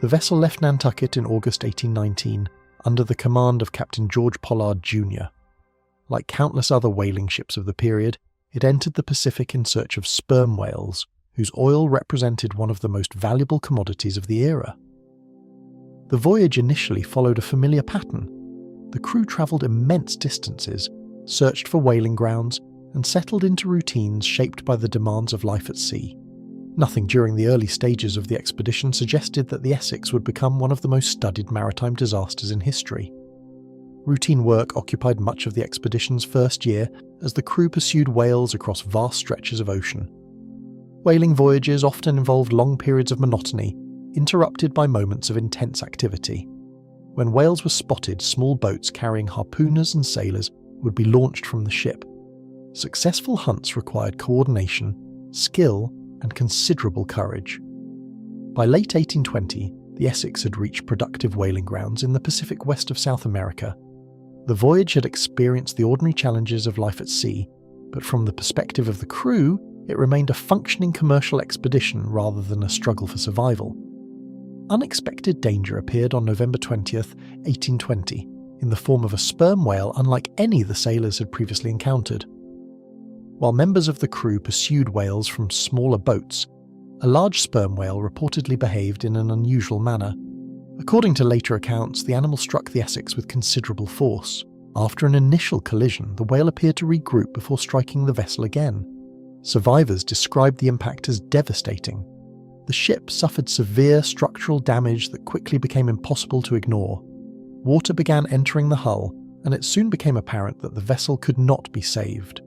The vessel left Nantucket in August 1819 under the command of Captain George Pollard Jr. Like countless other whaling ships of the period, it entered the Pacific in search of sperm whales, whose oil represented one of the most valuable commodities of the era. The voyage initially followed a familiar pattern. The crew travelled immense distances, searched for whaling grounds, and settled into routines shaped by the demands of life at sea. Nothing during the early stages of the expedition suggested that the Essex would become one of the most studied maritime disasters in history. Routine work occupied much of the expedition's first year as the crew pursued whales across vast stretches of ocean. Whaling voyages often involved long periods of monotony, interrupted by moments of intense activity. When whales were spotted, small boats carrying harpooners and sailors would be launched from the ship. Successful hunts required coordination, skill, and considerable courage. By late 1820, the Essex had reached productive whaling grounds in the Pacific west of South America. The voyage had experienced the ordinary challenges of life at sea, but from the perspective of the crew, it remained a functioning commercial expedition rather than a struggle for survival. Unexpected danger appeared on November 20th, 1820, in the form of a sperm whale unlike any the sailors had previously encountered. While members of the crew pursued whales from smaller boats, a large sperm whale reportedly behaved in an unusual manner. According to later accounts, the animal struck the Essex with considerable force. After an initial collision, the whale appeared to regroup before striking the vessel again. Survivors described the impact as devastating. The ship suffered severe structural damage that quickly became impossible to ignore. Water began entering the hull, and it soon became apparent that the vessel could not be saved.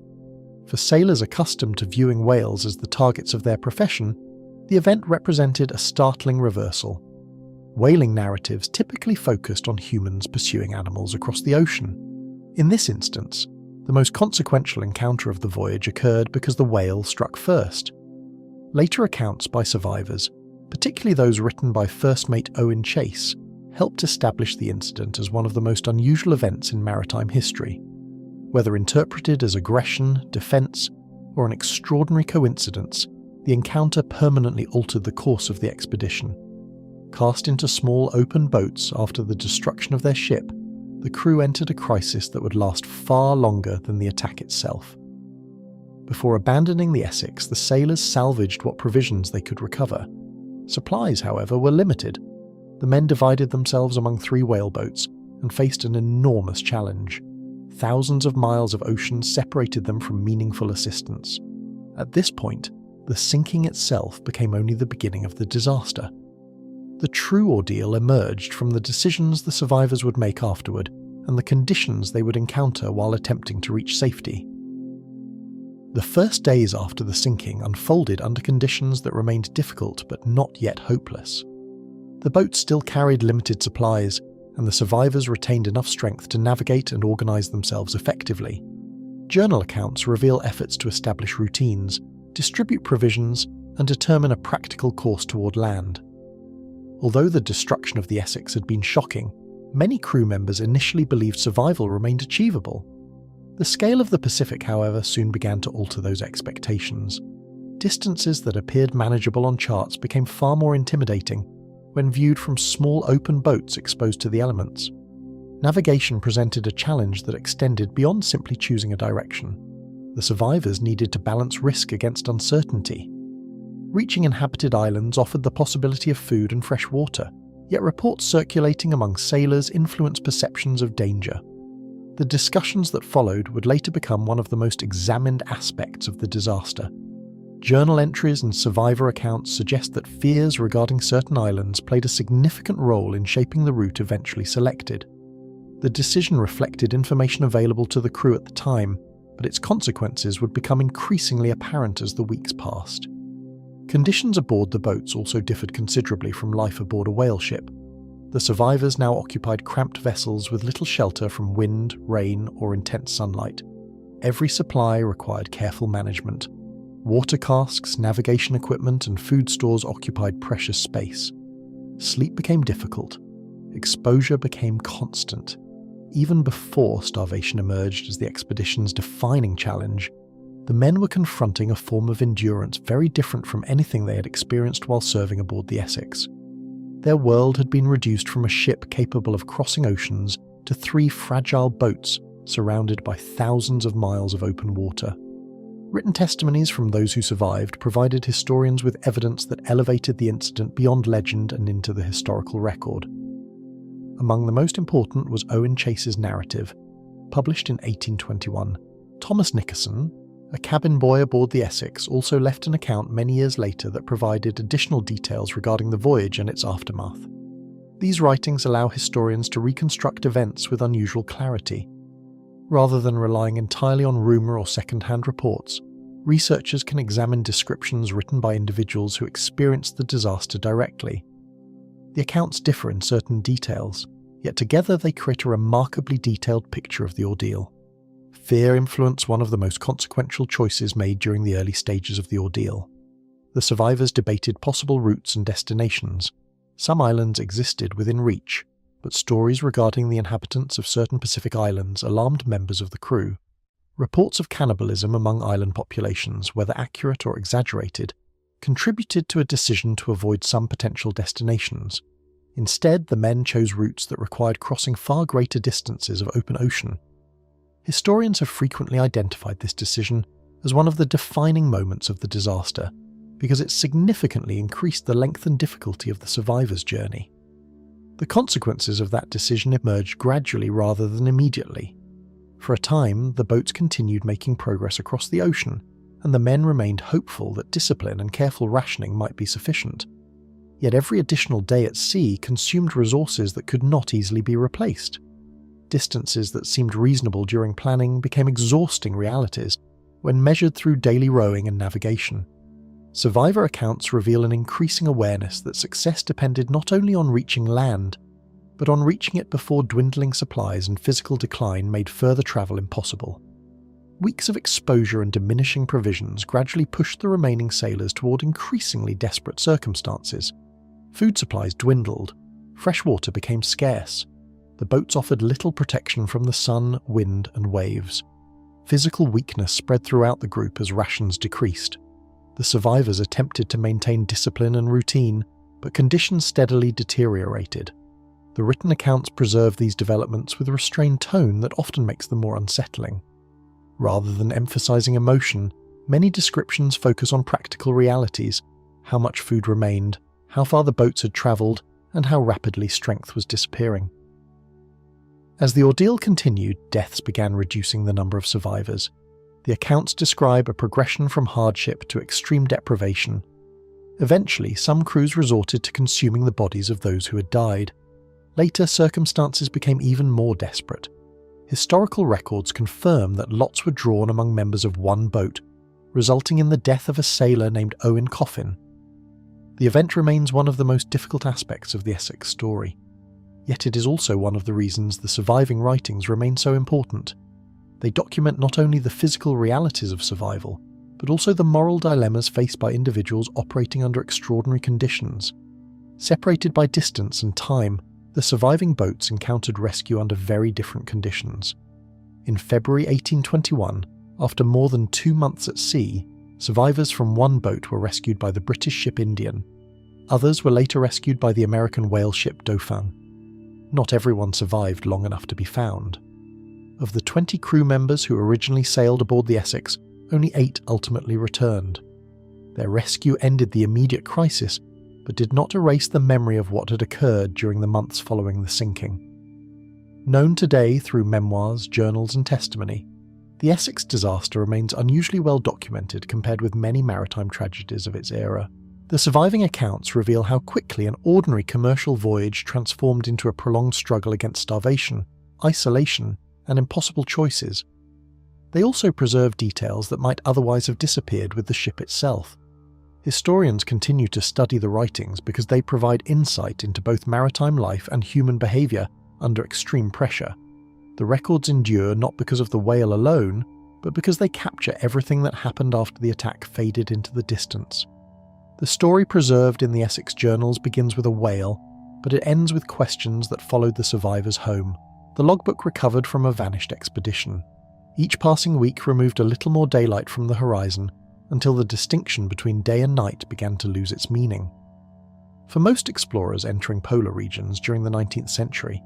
For sailors accustomed to viewing whales as the targets of their profession, the event represented a startling reversal. Whaling narratives typically focused on humans pursuing animals across the ocean. In this instance, the most consequential encounter of the voyage occurred because the whale struck first. Later accounts by survivors, particularly those written by First Mate Owen Chase, helped establish the incident as one of the most unusual events in maritime history. Whether interpreted as aggression, defence, or an extraordinary coincidence, the encounter permanently altered the course of the expedition. Cast into small open boats after the destruction of their ship, the crew entered a crisis that would last far longer than the attack itself. Before abandoning the Essex, the sailors salvaged what provisions they could recover. Supplies, however, were limited. The men divided themselves among 3 whaleboats and faced an enormous challenge. Thousands of miles of ocean separated them from meaningful assistance. At this point, the sinking itself became only the beginning of the disaster. The true ordeal emerged from the decisions the survivors would make afterward and the conditions they would encounter while attempting to reach safety. The first days after the sinking unfolded under conditions that remained difficult but not yet hopeless. The boat still carried limited supplies, and the survivors retained enough strength to navigate and organise themselves effectively. Journal accounts reveal efforts to establish routines, distribute provisions, and determine a practical course toward land. Although the destruction of the Essex had been shocking, many crew members initially believed survival remained achievable. The scale of the Pacific, however, soon began to alter those expectations. Distances that appeared manageable on charts became far more intimidating when viewed from small open boats exposed to the elements. Navigation presented a challenge that extended beyond simply choosing a direction. The survivors needed to balance risk against uncertainty. Reaching inhabited islands offered the possibility of food and fresh water, yet reports circulating among sailors influenced perceptions of danger. The discussions that followed would later become one of the most examined aspects of the disaster. Journal entries and survivor accounts suggest that fears regarding certain islands played a significant role in shaping the route eventually selected. The decision reflected information available to the crew at the time, but its consequences would become increasingly apparent as the weeks passed. Conditions aboard the boats also differed considerably from life aboard a whale ship. The survivors now occupied cramped vessels with little shelter from wind, rain, or intense sunlight. Every supply required careful management. Water casks, navigation equipment, and food stores occupied precious space. Sleep became difficult. Exposure became constant. Even before starvation emerged as the expedition's defining challenge, the men were confronting a form of endurance very different from anything they had experienced while serving aboard the Essex. Their world had been reduced from a ship capable of crossing oceans to 3 fragile boats surrounded by thousands of miles of open water. Written testimonies from those who survived provided historians with evidence that elevated the incident beyond legend and into the historical record. Among the most important was Owen Chase's narrative, published in 1821. Thomas Nickerson, a cabin boy aboard the Essex, also left an account many years later that provided additional details regarding the voyage and its aftermath. These writings allow historians to reconstruct events with unusual clarity. Rather than relying entirely on rumour or second-hand reports, researchers can examine descriptions written by individuals who experienced the disaster directly. The accounts differ in certain details, yet together they create a remarkably detailed picture of the ordeal. Fear influenced one of the most consequential choices made during the early stages of the ordeal. The survivors debated possible routes and destinations. Some islands existed within reach, but stories regarding the inhabitants of certain Pacific islands alarmed members of the crew. Reports of cannibalism among island populations, whether accurate or exaggerated, contributed to a decision to avoid some potential destinations. Instead, the men chose routes that required crossing far greater distances of open ocean. Historians have frequently identified this decision as one of the defining moments of the disaster, because it significantly increased the length and difficulty of the survivors' journey. The consequences of that decision emerged gradually rather than immediately. For a time, the boats continued making progress across the ocean, and the men remained hopeful that discipline and careful rationing might be sufficient. Yet every additional day at sea consumed resources that could not easily be replaced. Distances that seemed reasonable during planning became exhausting realities when measured through daily rowing and navigation. Survivor accounts reveal an increasing awareness that success depended not only on reaching land, but on reaching it before dwindling supplies and physical decline made further travel impossible. Weeks of exposure and diminishing provisions gradually pushed the remaining sailors toward increasingly desperate circumstances. Food supplies dwindled, fresh water became scarce. The boats offered little protection from the sun, wind, and waves. Physical weakness spread throughout the group as rations decreased. The survivors attempted to maintain discipline and routine, but conditions steadily deteriorated. The written accounts preserve these developments with a restrained tone that often makes them more unsettling. Rather than emphasizing emotion, many descriptions focus on practical realities: how much food remained, how far the boats had traveled, and how rapidly strength was disappearing. As the ordeal continued, deaths began reducing the number of survivors. The accounts describe a progression from hardship to extreme deprivation. Eventually, some crews resorted to consuming the bodies of those who had died. Later, circumstances became even more desperate. Historical records confirm that lots were drawn among members of one boat, resulting in the death of a sailor named Owen Coffin. The event remains one of the most difficult aspects of the Essex story. Yet it is also one of the reasons the surviving writings remain so important. They document not only the physical realities of survival, but also the moral dilemmas faced by individuals operating under extraordinary conditions. Separated by distance and time, the surviving boats encountered rescue under very different conditions. In February 1821, after more than 2 months at sea, survivors from one boat were rescued by the British ship Indian. Others were later rescued by the American whale ship Dauphin. Not everyone survived long enough to be found. Of the 20 crew members who originally sailed aboard the Essex, only 8 ultimately returned. Their rescue ended the immediate crisis, but did not erase the memory of what had occurred during the months following the sinking. Known today through memoirs, journals, and testimony, the Essex disaster remains unusually well documented compared with many maritime tragedies of its era. The surviving accounts reveal how quickly an ordinary commercial voyage transformed into a prolonged struggle against starvation, isolation, and impossible choices. They also preserve details that might otherwise have disappeared with the ship itself. Historians continue to study the writings because they provide insight into both maritime life and human behaviour under extreme pressure. The records endure not because of the whale alone, but because they capture everything that happened after the attack faded into the distance. The story preserved in the Essex journals begins with a whale, but it ends with questions that followed the survivors home. The logbook recovered from a vanished expedition. Each passing week removed a little more daylight from the horizon, until the distinction between day and night began to lose its meaning. For most explorers entering polar regions during the 19th century,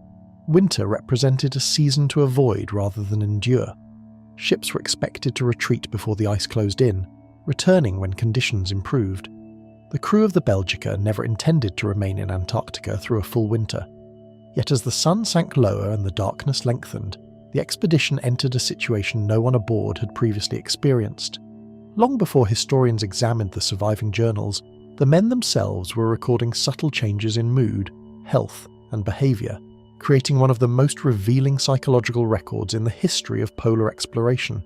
Winter represented a season to avoid rather than endure. Ships were expected to retreat before the ice closed in, returning when conditions improved. The crew of the Belgica never intended to remain in Antarctica through a full winter. Yet as the sun sank lower and the darkness lengthened, the expedition entered a situation no one aboard had previously experienced. Long before historians examined the surviving journals, the men themselves were recording subtle changes in mood, health, and behaviour, creating one of the most revealing psychological records in the history of polar exploration.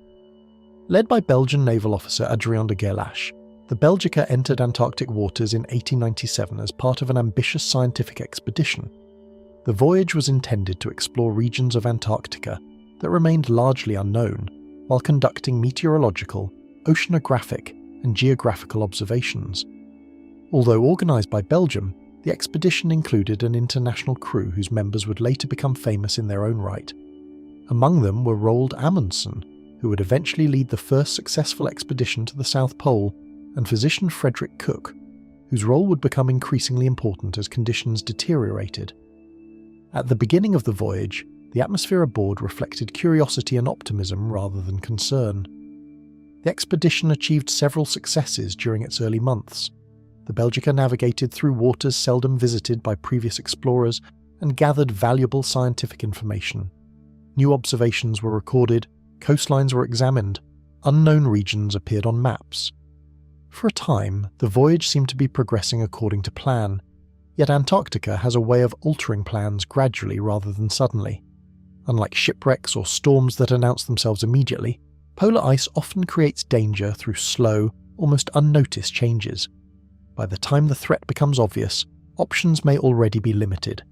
Led by Belgian naval officer Adrien de Gerlache, the Belgica entered Antarctic waters in 1897 as part of an ambitious scientific expedition. The voyage was intended to explore regions of Antarctica that remained largely unknown, while conducting meteorological, oceanographic, and geographical observations. Although organised by Belgium, the expedition included an international crew whose members would later become famous in their own right. Among them were Roald Amundsen, who would eventually lead the first successful expedition to the South Pole, and physician Frederick Cook, whose role would become increasingly important as conditions deteriorated. At the beginning of the voyage, the atmosphere aboard reflected curiosity and optimism rather than concern. The expedition achieved several successes during its early months. The Belgica navigated through waters seldom visited by previous explorers and gathered valuable scientific information. New observations were recorded, coastlines were examined, unknown regions appeared on maps. For a time, the voyage seemed to be progressing according to plan, yet Antarctica has a way of altering plans gradually rather than suddenly. Unlike shipwrecks or storms that announce themselves immediately, polar ice often creates danger through slow, almost unnoticed changes. By the time the threat becomes obvious, options may already be limited.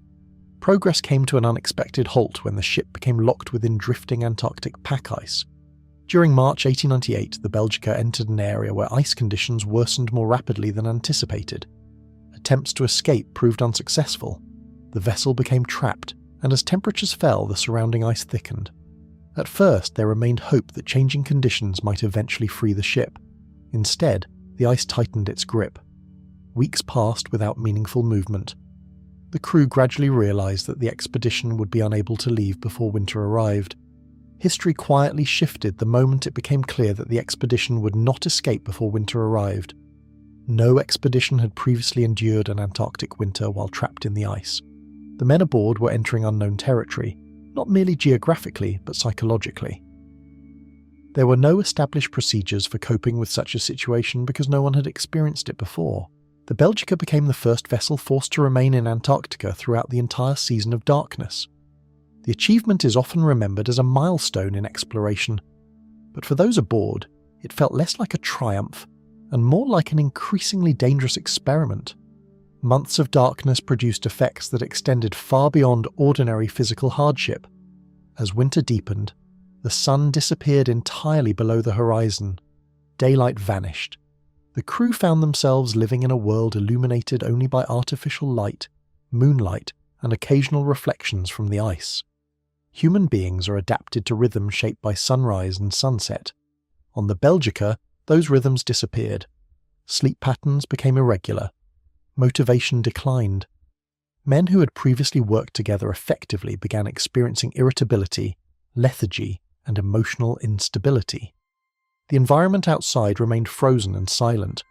Progress came to an unexpected halt when the ship became locked within drifting Antarctic pack ice. During March 1898, the Belgica entered an area where ice conditions worsened more rapidly than anticipated. Attempts to escape proved unsuccessful. The vessel became trapped, and as temperatures fell, the surrounding ice thickened. At first, there remained hope that changing conditions might eventually free the ship. Instead, the ice tightened its grip. Weeks passed without meaningful movement. The crew gradually realised that the expedition would be unable to leave before winter arrived. History quietly shifted the moment it became clear that the expedition would not escape before winter arrived. No expedition had previously endured an Antarctic winter while trapped in the ice. The men aboard were entering unknown territory, not merely geographically, but psychologically. There were no established procedures for coping with such a situation because no one had experienced it before. The Belgica became the first vessel forced to remain in Antarctica throughout the entire season of darkness. The achievement is often remembered as a milestone in exploration, but for those aboard, it felt less like a triumph and more like an increasingly dangerous experiment. Months of darkness produced effects that extended far beyond ordinary physical hardship. As winter deepened, the sun disappeared entirely below the horizon. Daylight vanished. The crew found themselves living in a world illuminated only by artificial light, moonlight, and occasional reflections from the ice. Human beings are adapted to rhythms shaped by sunrise and sunset. On the Belgica, those rhythms disappeared. Sleep patterns became irregular. Motivation declined. Men who had previously worked together effectively began experiencing irritability, lethargy, and emotional instability. The environment outside remained frozen and silent,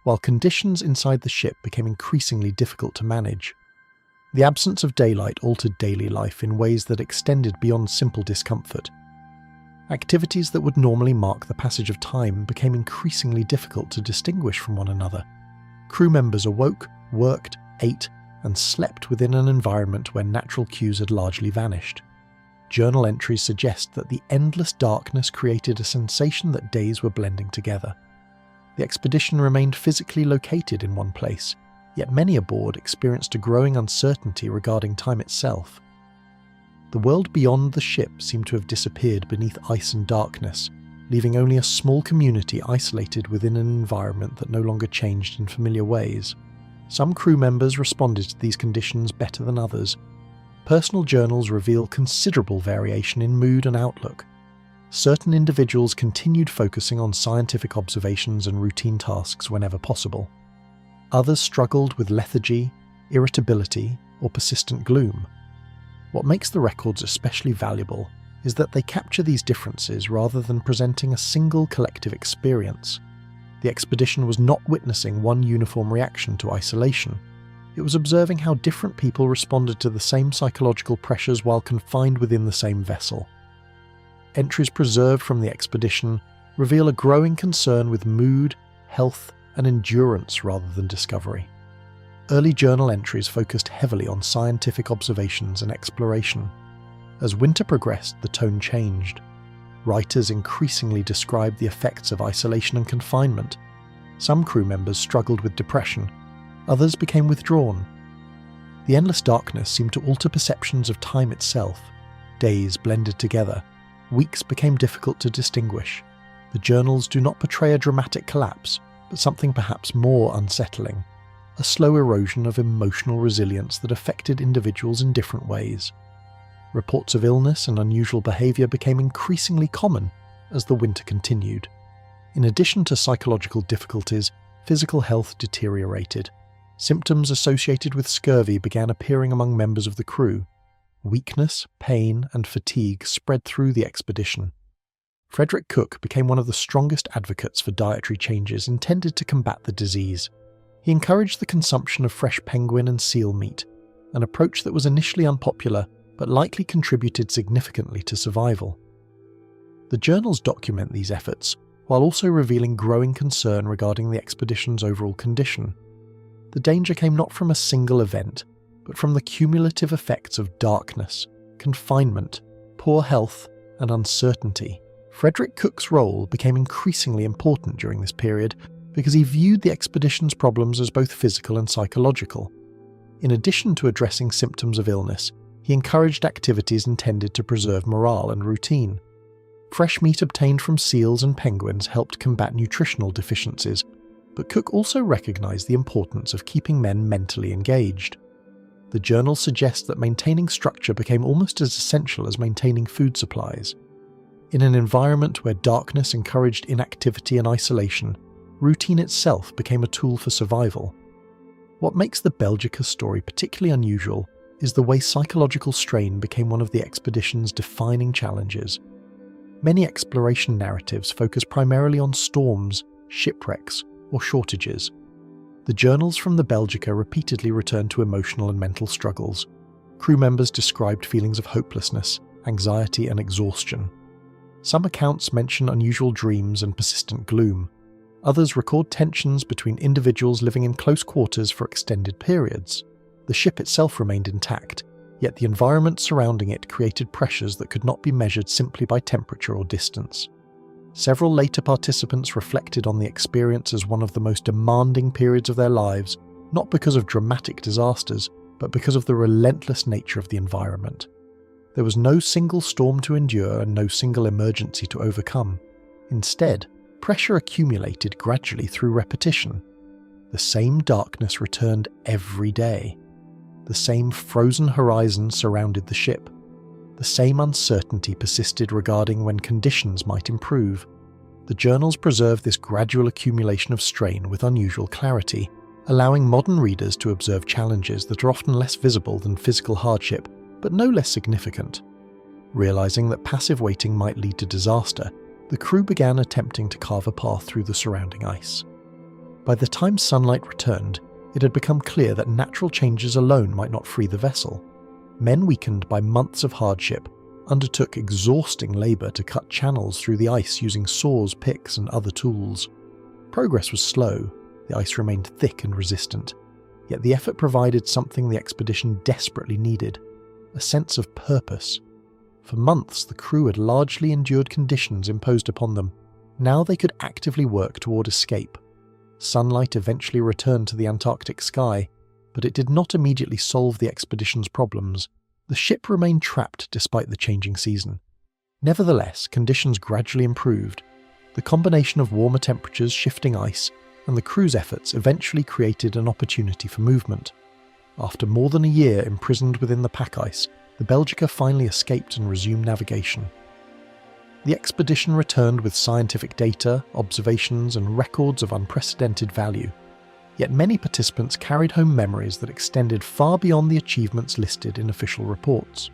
while conditions inside the ship became increasingly difficult to manage. The absence of daylight altered daily life in ways that extended beyond simple discomfort. Activities that would normally mark the passage of time became increasingly difficult to distinguish from one another. Crew members awoke, worked, ate, and slept within an environment where natural cues had largely vanished. Journal entries suggest that the endless darkness created a sensation that days were blending together. The expedition remained physically located in one place, yet many aboard experienced a growing uncertainty regarding time itself. The world beyond the ship seemed to have disappeared beneath ice and darkness, leaving only a small community isolated within an environment that no longer changed in familiar ways. Some crew members responded to these conditions better than others. Personal journals reveal considerable variation in mood and outlook. Certain individuals continued focusing on scientific observations and routine tasks whenever possible. Others struggled with lethargy, irritability, or persistent gloom. What makes the records especially valuable is that they capture these differences rather than presenting a single collective experience. The expedition was not witnessing one uniform reaction to isolation. It was observing how different people responded to the same psychological pressures while confined within the same vessel. Entries preserved from the expedition reveal a growing concern with mood, health, and endurance rather than discovery. Early journal entries focused heavily on scientific observations and exploration. As winter progressed, the tone changed. Writers increasingly described the effects of isolation and confinement. Some crew members struggled with depression, others became withdrawn. The endless darkness seemed to alter perceptions of time itself. Days blended together, weeks became difficult to distinguish. The journals do not portray a dramatic collapse, but something perhaps more unsettling, a slow erosion of emotional resilience that affected individuals in different ways. Reports of illness and unusual behaviour became increasingly common as the winter continued. In addition to psychological difficulties, physical health deteriorated. Symptoms associated with scurvy began appearing among members of the crew. Weakness, pain, and fatigue spread through the expedition. Frederick Cook became one of the strongest advocates for dietary changes intended to combat the disease. He encouraged the consumption of fresh penguin and seal meat, an approach that was initially unpopular but likely contributed significantly to survival. The journals document these efforts, while also revealing growing concern regarding the expedition's overall condition. The danger came not from a single event, but from the cumulative effects of darkness, confinement, poor health, and uncertainty. Frederick Cook's role became increasingly important during this period because he viewed the expedition's problems as both physical and psychological. In addition to addressing symptoms of illness, he encouraged activities intended to preserve morale and routine. Fresh meat obtained from seals and penguins helped combat nutritional deficiencies, but Cook also recognized the importance of keeping men mentally engaged. The journal suggests that maintaining structure became almost as essential as maintaining food supplies. In an environment where darkness encouraged inactivity and isolation, routine itself became a tool for survival. What makes the Belgica story particularly unusual is the way psychological strain became one of the expedition's defining challenges. Many exploration narratives focus primarily on storms, shipwrecks, or shortages. The journals from the Belgica repeatedly returned to emotional and mental struggles. Crew members described feelings of hopelessness, anxiety, and exhaustion. Some accounts mention unusual dreams and persistent gloom. Others record tensions between individuals living in close quarters for extended periods. The ship itself remained intact, yet the environment surrounding it created pressures that could not be measured simply by temperature or distance. Several later participants reflected on the experience as one of the most demanding periods of their lives, not because of dramatic disasters, but because of the relentless nature of the environment. There was no single storm to endure and no single emergency to overcome. Instead, pressure accumulated gradually through repetition. The same darkness returned every day. The same frozen horizon surrounded the ship. The same uncertainty persisted regarding when conditions might improve. The journals preserve this gradual accumulation of strain with unusual clarity, allowing modern readers to observe challenges that are often less visible than physical hardship, but no less significant. Realizing that passive waiting might lead to disaster, the crew began attempting to carve a path through the surrounding ice. By the time sunlight returned, it had become clear that natural changes alone might not free the vessel. Men weakened by months of hardship undertook exhausting labour to cut channels through the ice using saws, picks, and other tools. Progress was slow, the ice remained thick and resistant, yet the effort provided something the expedition desperately needed: a sense of purpose. For months, the crew had largely endured conditions imposed upon them. Now they could actively work toward escape. Sunlight eventually returned to the Antarctic sky, but it did not immediately solve the expedition's problems. The ship remained trapped despite the changing season. Nevertheless, conditions gradually improved. The combination of warmer temperatures, shifting ice, and the crew's efforts eventually created an opportunity for movement. After more than a year imprisoned within the pack ice, the Belgica finally escaped and resumed navigation. The expedition returned with scientific data, observations, and records of unprecedented value. Yet many participants carried home memories that extended far beyond the achievements listed in official reports.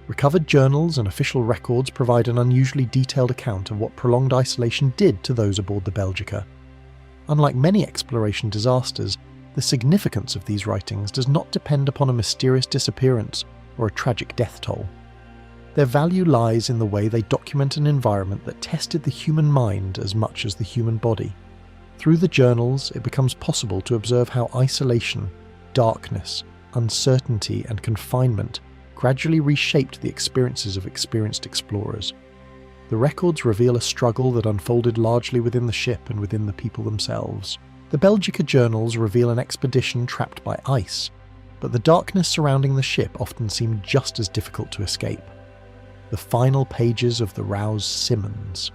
Recovered journals and official records provide an unusually detailed account of what prolonged isolation did to those aboard the Belgica. Unlike many exploration disasters, the significance of these writings does not depend upon a mysterious disappearance or a tragic death toll. Their value lies in the way they document an environment that tested the human mind as much as the human body. Through the journals, it becomes possible to observe how isolation, darkness, uncertainty, and confinement gradually reshaped the experiences of experienced explorers. The records reveal a struggle that unfolded largely within the ship and within the people themselves. The Belgica journals reveal an expedition trapped by ice, but the darkness surrounding the ship often seemed just as difficult to escape. The final pages of the Rouse Simmons.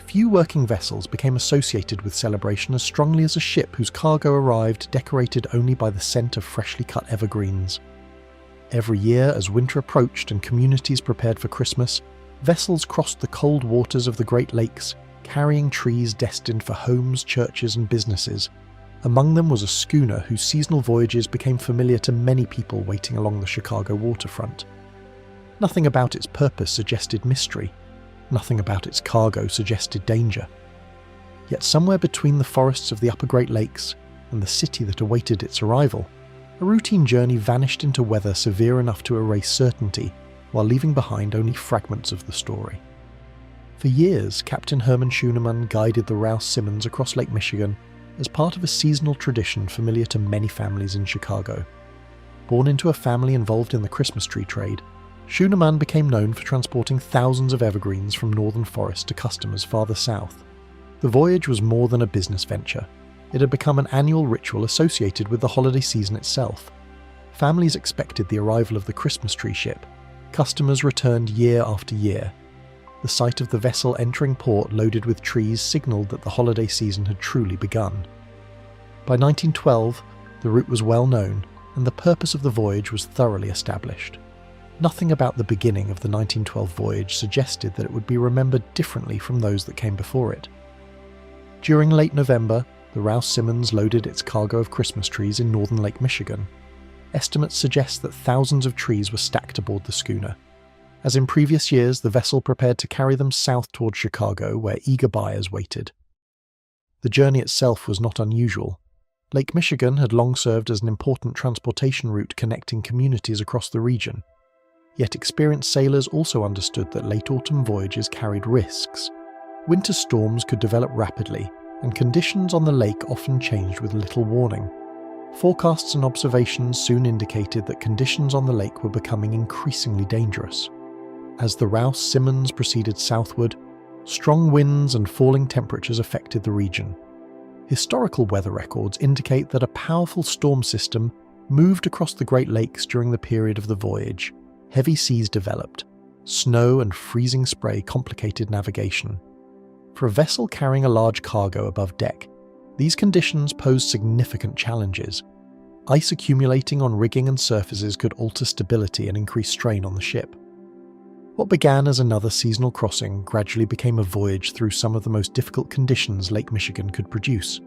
Few working vessels became associated with celebration as strongly as a ship whose cargo arrived decorated only by the scent of freshly cut evergreens. Every year, as winter approached and communities prepared for Christmas, vessels crossed the cold waters of the Great Lakes, carrying trees destined for homes, churches, and businesses. Among them was a schooner whose seasonal voyages became familiar to many people waiting along the Chicago waterfront. Nothing about its purpose suggested mystery. Nothing about its cargo suggested danger. Yet somewhere between the forests of the upper Great Lakes and the city that awaited its arrival, a routine journey vanished into weather severe enough to erase certainty, while leaving behind only fragments of the story. For years, Captain Herman Schooneman guided the Rouse Simmons across Lake Michigan as part of a seasonal tradition familiar to many families in Chicago. Born into a family involved in the Christmas tree trade, Schooneman became known for transporting thousands of evergreens from northern forests to customers farther south. The voyage was more than a business venture. It had become an annual ritual associated with the holiday season itself. Families expected the arrival of the Christmas tree ship. Customers returned year after year. The sight of the vessel entering port loaded with trees signalled that the holiday season had truly begun. By 1912, the route was well known, and the purpose of the voyage was thoroughly established. Nothing about the beginning of the 1912 voyage suggested that it would be remembered differently from those that came before it. During late November, the Rouse Simmons loaded its cargo of Christmas trees in northern Lake Michigan. Estimates suggest that thousands of trees were stacked aboard the schooner. As in previous years, the vessel prepared to carry them south toward Chicago, where eager buyers waited. The journey itself was not unusual. Lake Michigan had long served as an important transportation route connecting communities across the region. Yet experienced sailors also understood that late autumn voyages carried risks. Winter storms could develop rapidly, and conditions on the lake often changed with little warning. Forecasts and observations soon indicated that conditions on the lake were becoming increasingly dangerous. As the Rouse Simmons proceeded southward, strong winds and falling temperatures affected the region. Historical weather records indicate that a powerful storm system moved across the Great Lakes during the period of the voyage. Heavy seas developed. Snow and freezing spray complicated navigation. For a vessel carrying a large cargo above deck, these conditions posed significant challenges. Ice accumulating on rigging and surfaces could alter stability and increase strain on the ship. What began as another seasonal crossing gradually became a voyage through some of the most difficult conditions Lake Michigan could produce.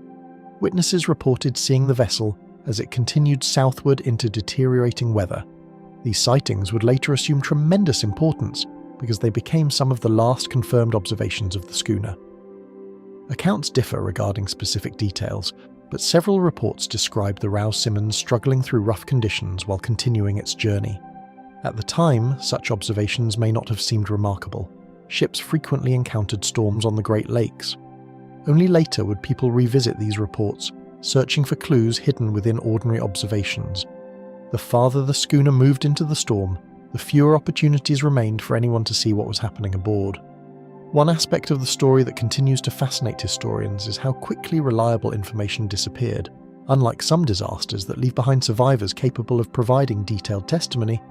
Witnesses reported seeing the vessel as it continued southward into deteriorating weather. These sightings would later assume tremendous importance because they became some of the last confirmed observations of the schooner. Accounts differ regarding specific details, but several reports describe the Rouse Simmons struggling through rough conditions while continuing its journey. At the time, such observations may not have seemed remarkable. Ships frequently encountered storms on the Great Lakes. Only later would people revisit these reports, searching for clues hidden within ordinary observations. The farther the schooner moved into the storm, the fewer opportunities remained for anyone to see what was happening aboard. One aspect of the story that continues to fascinate historians is how quickly reliable information disappeared. Unlike some disasters that leave behind survivors capable of providing detailed testimony,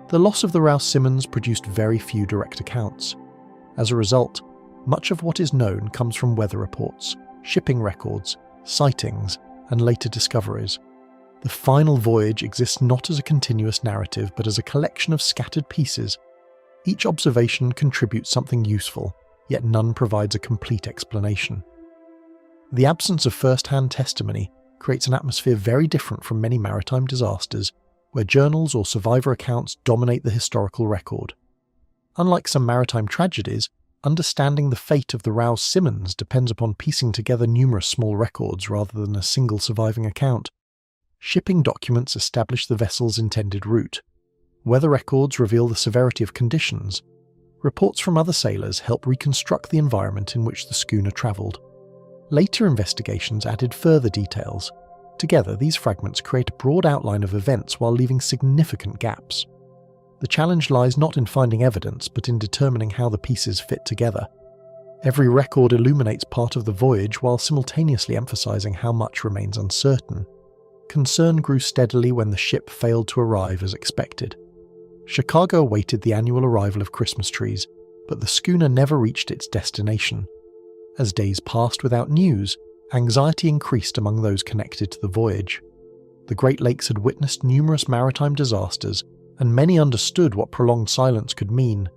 the loss of the Rouse Simmons produced very few direct accounts. As a result, much of what is known comes from weather reports, shipping records, sightings, and later discoveries. The final voyage exists not as a continuous narrative but as a collection of scattered pieces. Each observation contributes something useful, yet none provides a complete explanation. The absence of first-hand testimony creates an atmosphere very different from many maritime disasters, where journals or survivor accounts dominate the historical record. Unlike some maritime tragedies, understanding the fate of the Rouse Simmons depends upon piecing together numerous small records rather than a single surviving account. Shipping documents establish the vessel's intended route. Weather records reveal the severity of conditions. Reports from other sailors help reconstruct the environment in which the schooner travelled. Later investigations added further details. Together, these fragments create a broad outline of events while leaving significant gaps. The challenge lies not in finding evidence, but in determining how the pieces fit together. Every record illuminates part of the voyage while simultaneously emphasizing how much remains uncertain. Concern grew steadily when the ship failed to arrive as expected. Chicago awaited the annual arrival of Christmas trees, but the schooner never reached its destination. As days passed without news, anxiety increased among those connected to the voyage. The Great Lakes had witnessed numerous maritime disasters, and many understood what prolonged silence could mean,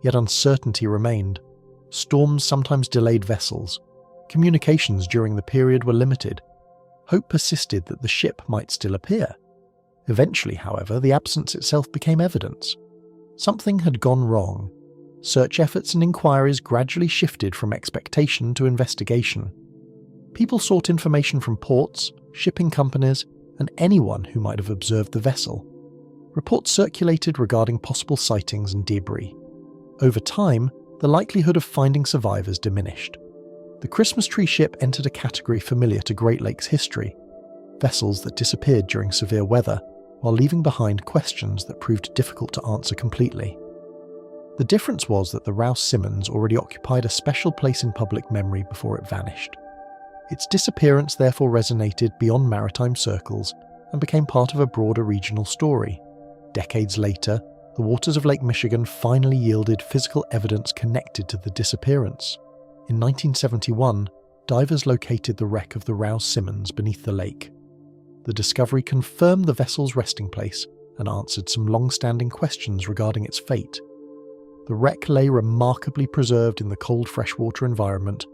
yet uncertainty remained. Storms sometimes delayed vessels. Communications during the period were limited. Hope persisted that the ship might still appear. Eventually, however, the absence itself became evidence. Something had gone wrong. Search efforts and inquiries gradually shifted from expectation to investigation. People sought information from ports, shipping companies, and anyone who might have observed the vessel. Reports circulated regarding possible sightings and debris. Over time, the likelihood of finding survivors diminished. The Christmas tree ship entered a category familiar to Great Lakes history: vessels that disappeared during severe weather, while leaving behind questions that proved difficult to answer completely. The difference was that the Rouse Simmons already occupied a special place in public memory before it vanished. Its disappearance therefore resonated beyond maritime circles and became part of a broader regional story. Decades later, the waters of Lake Michigan finally yielded physical evidence connected to the disappearance. In 1971, divers located the wreck of the Rouse Simmons beneath the lake. The discovery confirmed the vessel's resting place and answered some long-standing questions regarding its fate. The wreck lay remarkably preserved in the cold freshwater environment.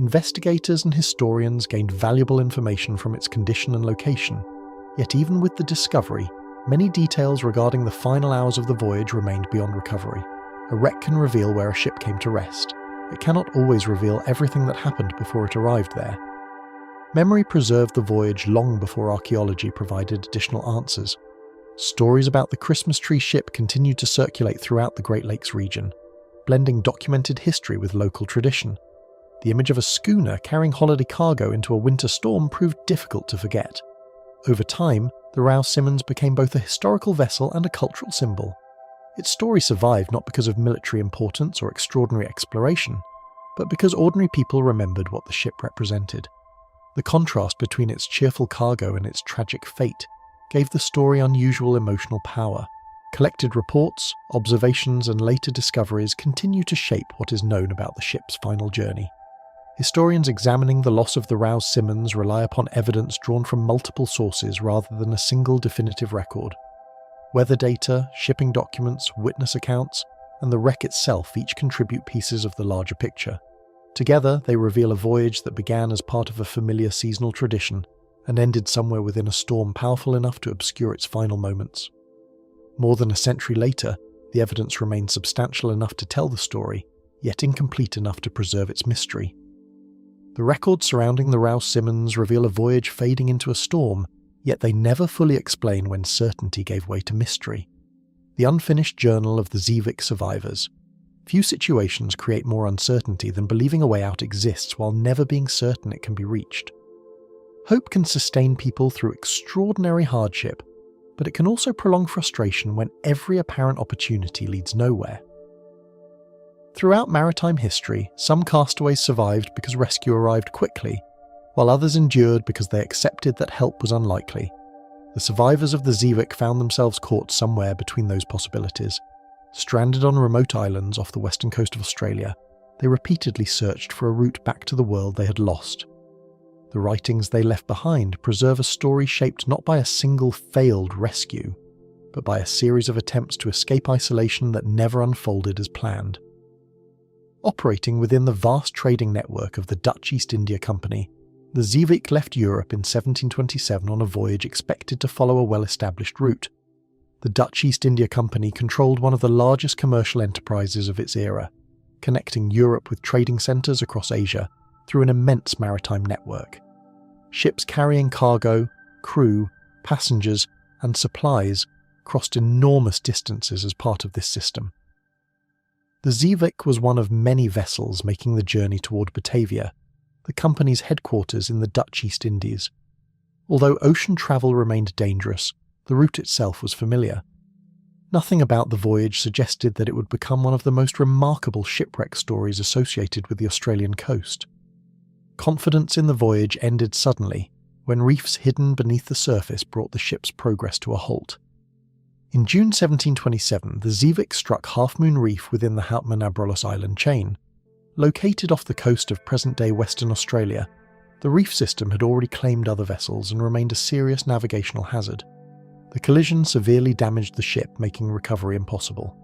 Investigators and historians gained valuable information from its condition and location. Yet even with the discovery, many details regarding the final hours of the voyage remained beyond recovery. A wreck can reveal where a ship came to rest. It cannot always reveal everything that happened before it arrived there. Memory preserved the voyage long before archaeology provided additional answers. Stories about the Christmas tree ship continued to circulate throughout the Great Lakes region, blending documented history with local tradition. The image of a schooner carrying holiday cargo into a winter storm proved difficult to forget. Over time, the Rouse Simmons became both a historical vessel and a cultural symbol. Its story survived not because of military importance or extraordinary exploration, but because ordinary people remembered what the ship represented. The contrast between its cheerful cargo and its tragic fate gave the story unusual emotional power. Collected reports, observations, and later discoveries continue to shape what is known about the ship's final journey. Historians examining the loss of the Rouse Simmons rely upon evidence drawn from multiple sources rather than a single definitive record. Weather data, shipping documents, witness accounts, and the wreck itself each contribute pieces of the larger picture. Together, they reveal a voyage that began as part of a familiar seasonal tradition and ended somewhere within a storm powerful enough to obscure its final moments. More than a century later, the evidence remains substantial enough to tell the story, yet incomplete enough to preserve its mystery. The records surrounding the Rouse Simmons reveal a voyage fading into a storm, yet they never fully explain when certainty gave way to mystery. The unfinished journal of the Zivik survivors. Few situations create more uncertainty than believing a way out exists while never being certain it can be reached. Hope can sustain people through extraordinary hardship, but it can also prolong frustration when every apparent opportunity leads nowhere. Throughout maritime history, some castaways survived because rescue arrived quickly, while others endured because they accepted that help was unlikely. The survivors of the Zivik found themselves caught somewhere between those possibilities. Stranded on remote islands off the western coast of Australia, they repeatedly searched for a route back to the world they had lost. The writings they left behind preserve a story shaped not by a single failed rescue, but by a series of attempts to escape isolation that never unfolded as planned. Operating within the vast trading network of the Dutch East India Company, the Zivik left Europe in 1727 on a voyage expected to follow a well-established route. The Dutch East India Company controlled one of the largest commercial enterprises of its era, connecting Europe with trading centres across Asia through an immense maritime network. Ships carrying cargo, crew, passengers, and supplies crossed enormous distances as part of this system. The Zeevik was one of many vessels making the journey toward Batavia, the company's headquarters in the Dutch East Indies. Although ocean travel remained dangerous, the route itself was familiar. Nothing about the voyage suggested that it would become one of the most remarkable shipwreck stories associated with the Australian coast. Confidence in the voyage ended suddenly when reefs hidden beneath the surface brought the ship's progress to a halt. In June 1727, the Zeevik struck Half Moon Reef within the Houtman Abrolhos Island chain. Located off the coast of present-day Western Australia, the reef system had already claimed other vessels and remained a serious navigational hazard. The collision severely damaged the ship, making recovery impossible.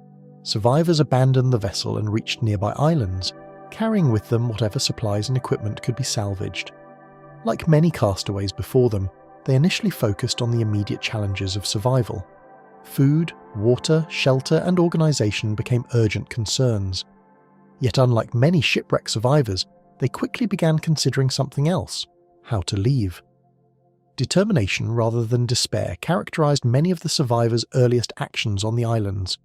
Survivors abandoned the vessel and reached nearby islands, carrying with them whatever supplies and equipment could be salvaged. Like many castaways before them, they initially focused on the immediate challenges of survival. Food, water, shelter, and organisation became urgent concerns. Yet unlike many shipwreck survivors, they quickly began considering something else: how to leave. Determination rather than despair characterised many of the survivors' earliest actions on the islands.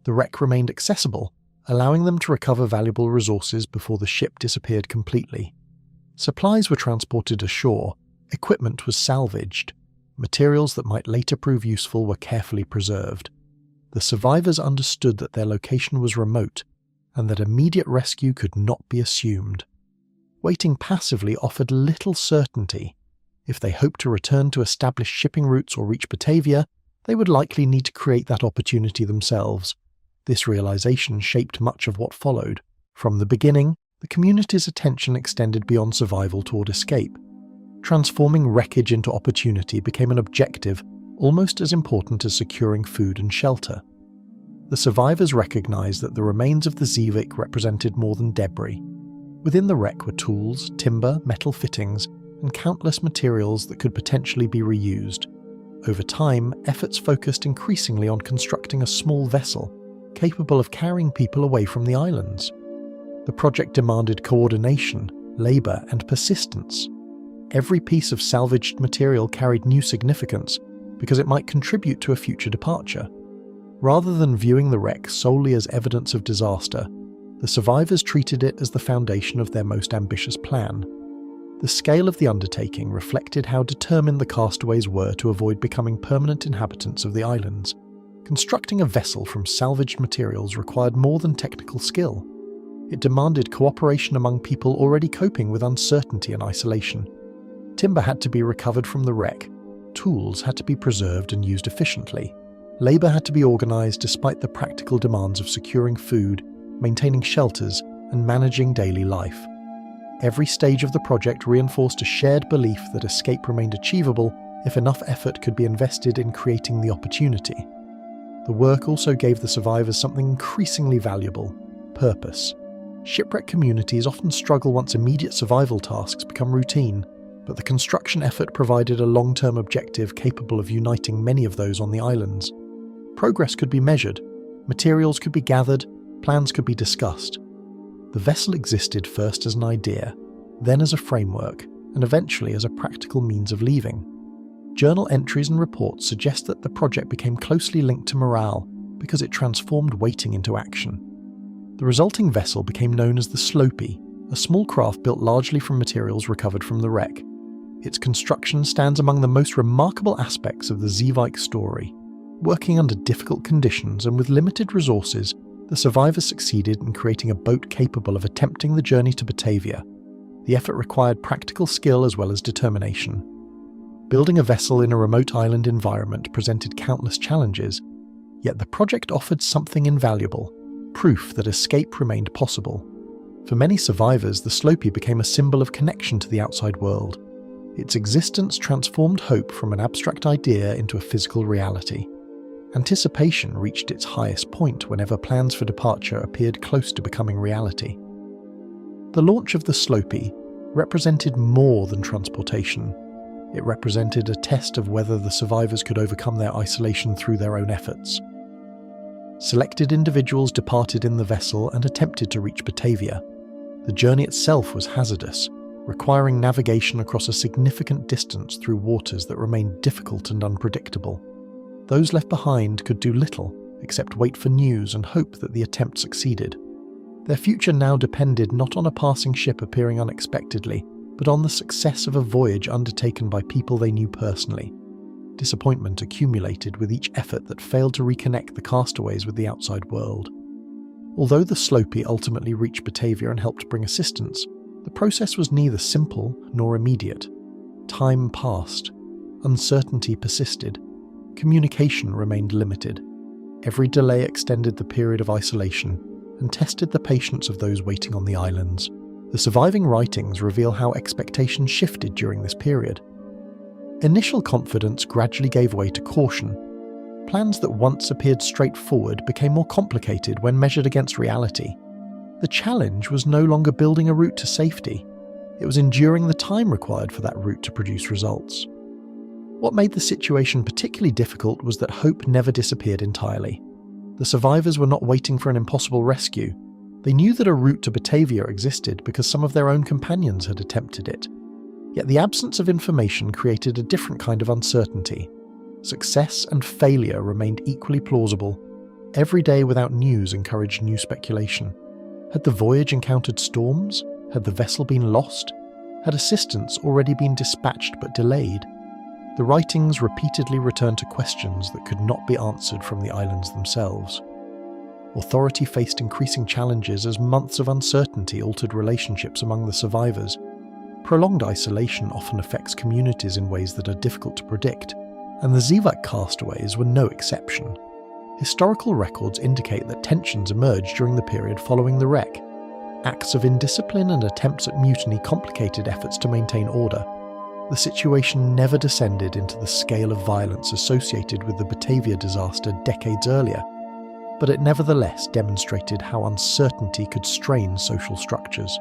The wreck remained accessible, allowing them to recover valuable resources before the ship disappeared completely. Supplies were transported ashore, equipment was salvaged, materials that might later prove useful were carefully preserved. The survivors understood that their location was remote, and that immediate rescue could not be assumed. Waiting passively offered little certainty. If they hoped to return to established shipping routes or reach Batavia, they would likely need to create that opportunity themselves. This realization shaped much of what followed. From the beginning, the community's attention extended beyond survival toward escape. Transforming wreckage into opportunity became an objective almost as important as securing food and shelter. The survivors recognized that the remains of the Zeevik represented more than debris. Within the wreck were tools, timber, metal fittings, and countless materials that could potentially be reused. Over time, efforts focused increasingly on constructing a small vessel, capable of carrying people away from the islands. The project demanded coordination, labour, and persistence. Every piece of salvaged material carried new significance because it might contribute to a future departure. Rather than viewing the wreck solely as evidence of disaster, the survivors treated it as the foundation of their most ambitious plan. The scale of the undertaking reflected how determined the castaways were to avoid becoming permanent inhabitants of the islands. Constructing a vessel from salvaged materials required more than technical skill. It demanded cooperation among people already coping with uncertainty and isolation. Timber had to be recovered from the wreck, tools had to be preserved and used efficiently, labour had to be organised despite the practical demands of securing food, maintaining shelters, and managing daily life. Every stage of the project reinforced a shared belief that escape remained achievable if enough effort could be invested in creating the opportunity. The work also gave the survivors something increasingly valuable: purpose. Shipwreck communities often struggle once immediate survival tasks become routine, but the construction effort provided a long-term objective capable of uniting many of those on the islands. Progress could be measured, materials could be gathered, plans could be discussed. The vessel existed first as an idea, then as a framework, and eventually as a practical means of leaving. Journal entries and reports suggest that the project became closely linked to morale because it transformed waiting into action. The resulting vessel became known as the Slopey, a small craft built largely from materials recovered from the wreck. Its construction stands among the most remarkable aspects of the Zeevik story. Working under difficult conditions and with limited resources, the survivors succeeded in creating a boat capable of attempting the journey to Batavia. The effort required practical skill as well as determination. Building a vessel in a remote island environment presented countless challenges, yet the project offered something invaluable: proof that escape remained possible. For many survivors, the Slopey became a symbol of connection to the outside world. Its existence transformed hope from an abstract idea into a physical reality. Anticipation reached its highest point whenever plans for departure appeared close to becoming reality. The launch of the Slopey represented more than transportation. It represented a test of whether the survivors could overcome their isolation through their own efforts. Selected individuals departed in the vessel and attempted to reach Batavia. The journey itself was hazardous, requiring navigation across a significant distance through waters that remained difficult and unpredictable. Those left behind could do little except wait for news and hope that the attempt succeeded. Their future now depended not on a passing ship appearing unexpectedly, but on the success of a voyage undertaken by people they knew personally. Disappointment accumulated with each effort that failed to reconnect the castaways with the outside world. Although the Sloopy ultimately reached Batavia and helped bring assistance, the process was neither simple nor immediate. Time passed. Uncertainty persisted. Communication remained limited. Every delay extended the period of isolation and tested the patience of those waiting on the islands. The surviving writings reveal how expectations shifted during this period. Initial confidence gradually gave way to caution. Plans that once appeared straightforward became more complicated when measured against reality. The challenge was no longer building a route to safety. It was enduring the time required for that route to produce results. What made the situation particularly difficult was that hope never disappeared entirely. The survivors were not waiting for an impossible rescue. They knew that a route to Batavia existed because some of their own companions had attempted it. Yet the absence of information created a different kind of uncertainty. Success and failure remained equally plausible. Every day without news encouraged new speculation. Had the voyage encountered storms? Had the vessel been lost? Had assistance already been dispatched but delayed? The writings repeatedly returned to questions that could not be answered from the islands themselves. Authority faced increasing challenges as months of uncertainty altered relationships among the survivors. Prolonged isolation often affects communities in ways that are difficult to predict, and the Zivak castaways were no exception. Historical records indicate that tensions emerged during the period following the wreck. Acts of indiscipline and attempts at mutiny complicated efforts to maintain order. The situation never descended into the scale of violence associated with the Batavia disaster decades earlier, but it nevertheless demonstrated how uncertainty could strain social structures.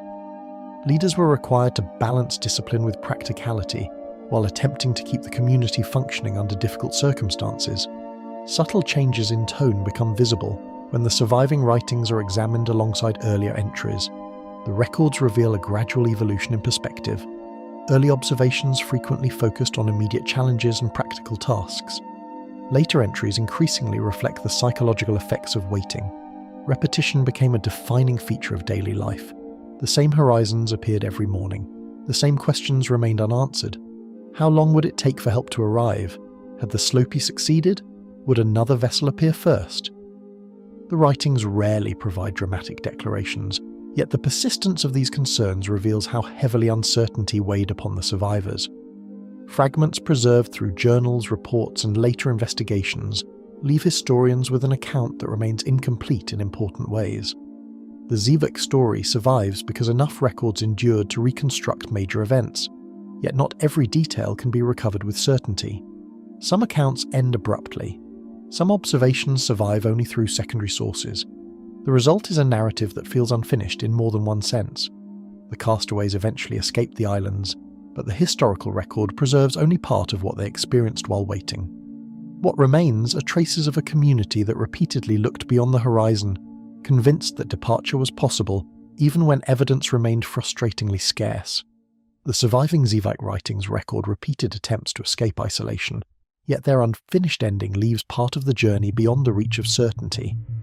Leaders were required to balance discipline with practicality, while attempting to keep the community functioning under difficult circumstances. Subtle changes in tone become visible when the surviving writings are examined alongside earlier entries. The records reveal a gradual evolution in perspective. Early observations frequently focused on immediate challenges and practical tasks. Later entries increasingly reflect the psychological effects of waiting. Repetition became a defining feature of daily life. The same horizons appeared every morning. The same questions remained unanswered. How long would it take for help to arrive? Had the Sloopy succeeded? Would another vessel appear first? The writings rarely provide dramatic declarations, yet the persistence of these concerns reveals how heavily uncertainty weighed upon the survivors. Fragments preserved through journals, reports, and later investigations leave historians with an account that remains incomplete in important ways. The Zivak story survives because enough records endured to reconstruct major events, yet not every detail can be recovered with certainty. Some accounts end abruptly. Some observations survive only through secondary sources. The result is a narrative that feels unfinished in more than one sense. The castaways eventually escaped the islands, but the historical record preserves only part of what they experienced while waiting. What remains are traces of a community that repeatedly looked beyond the horizon, convinced that departure was possible, even when evidence remained frustratingly scarce. The surviving Zivak writings record repeated attempts to escape isolation, yet their unfinished ending leaves part of the journey beyond the reach of certainty.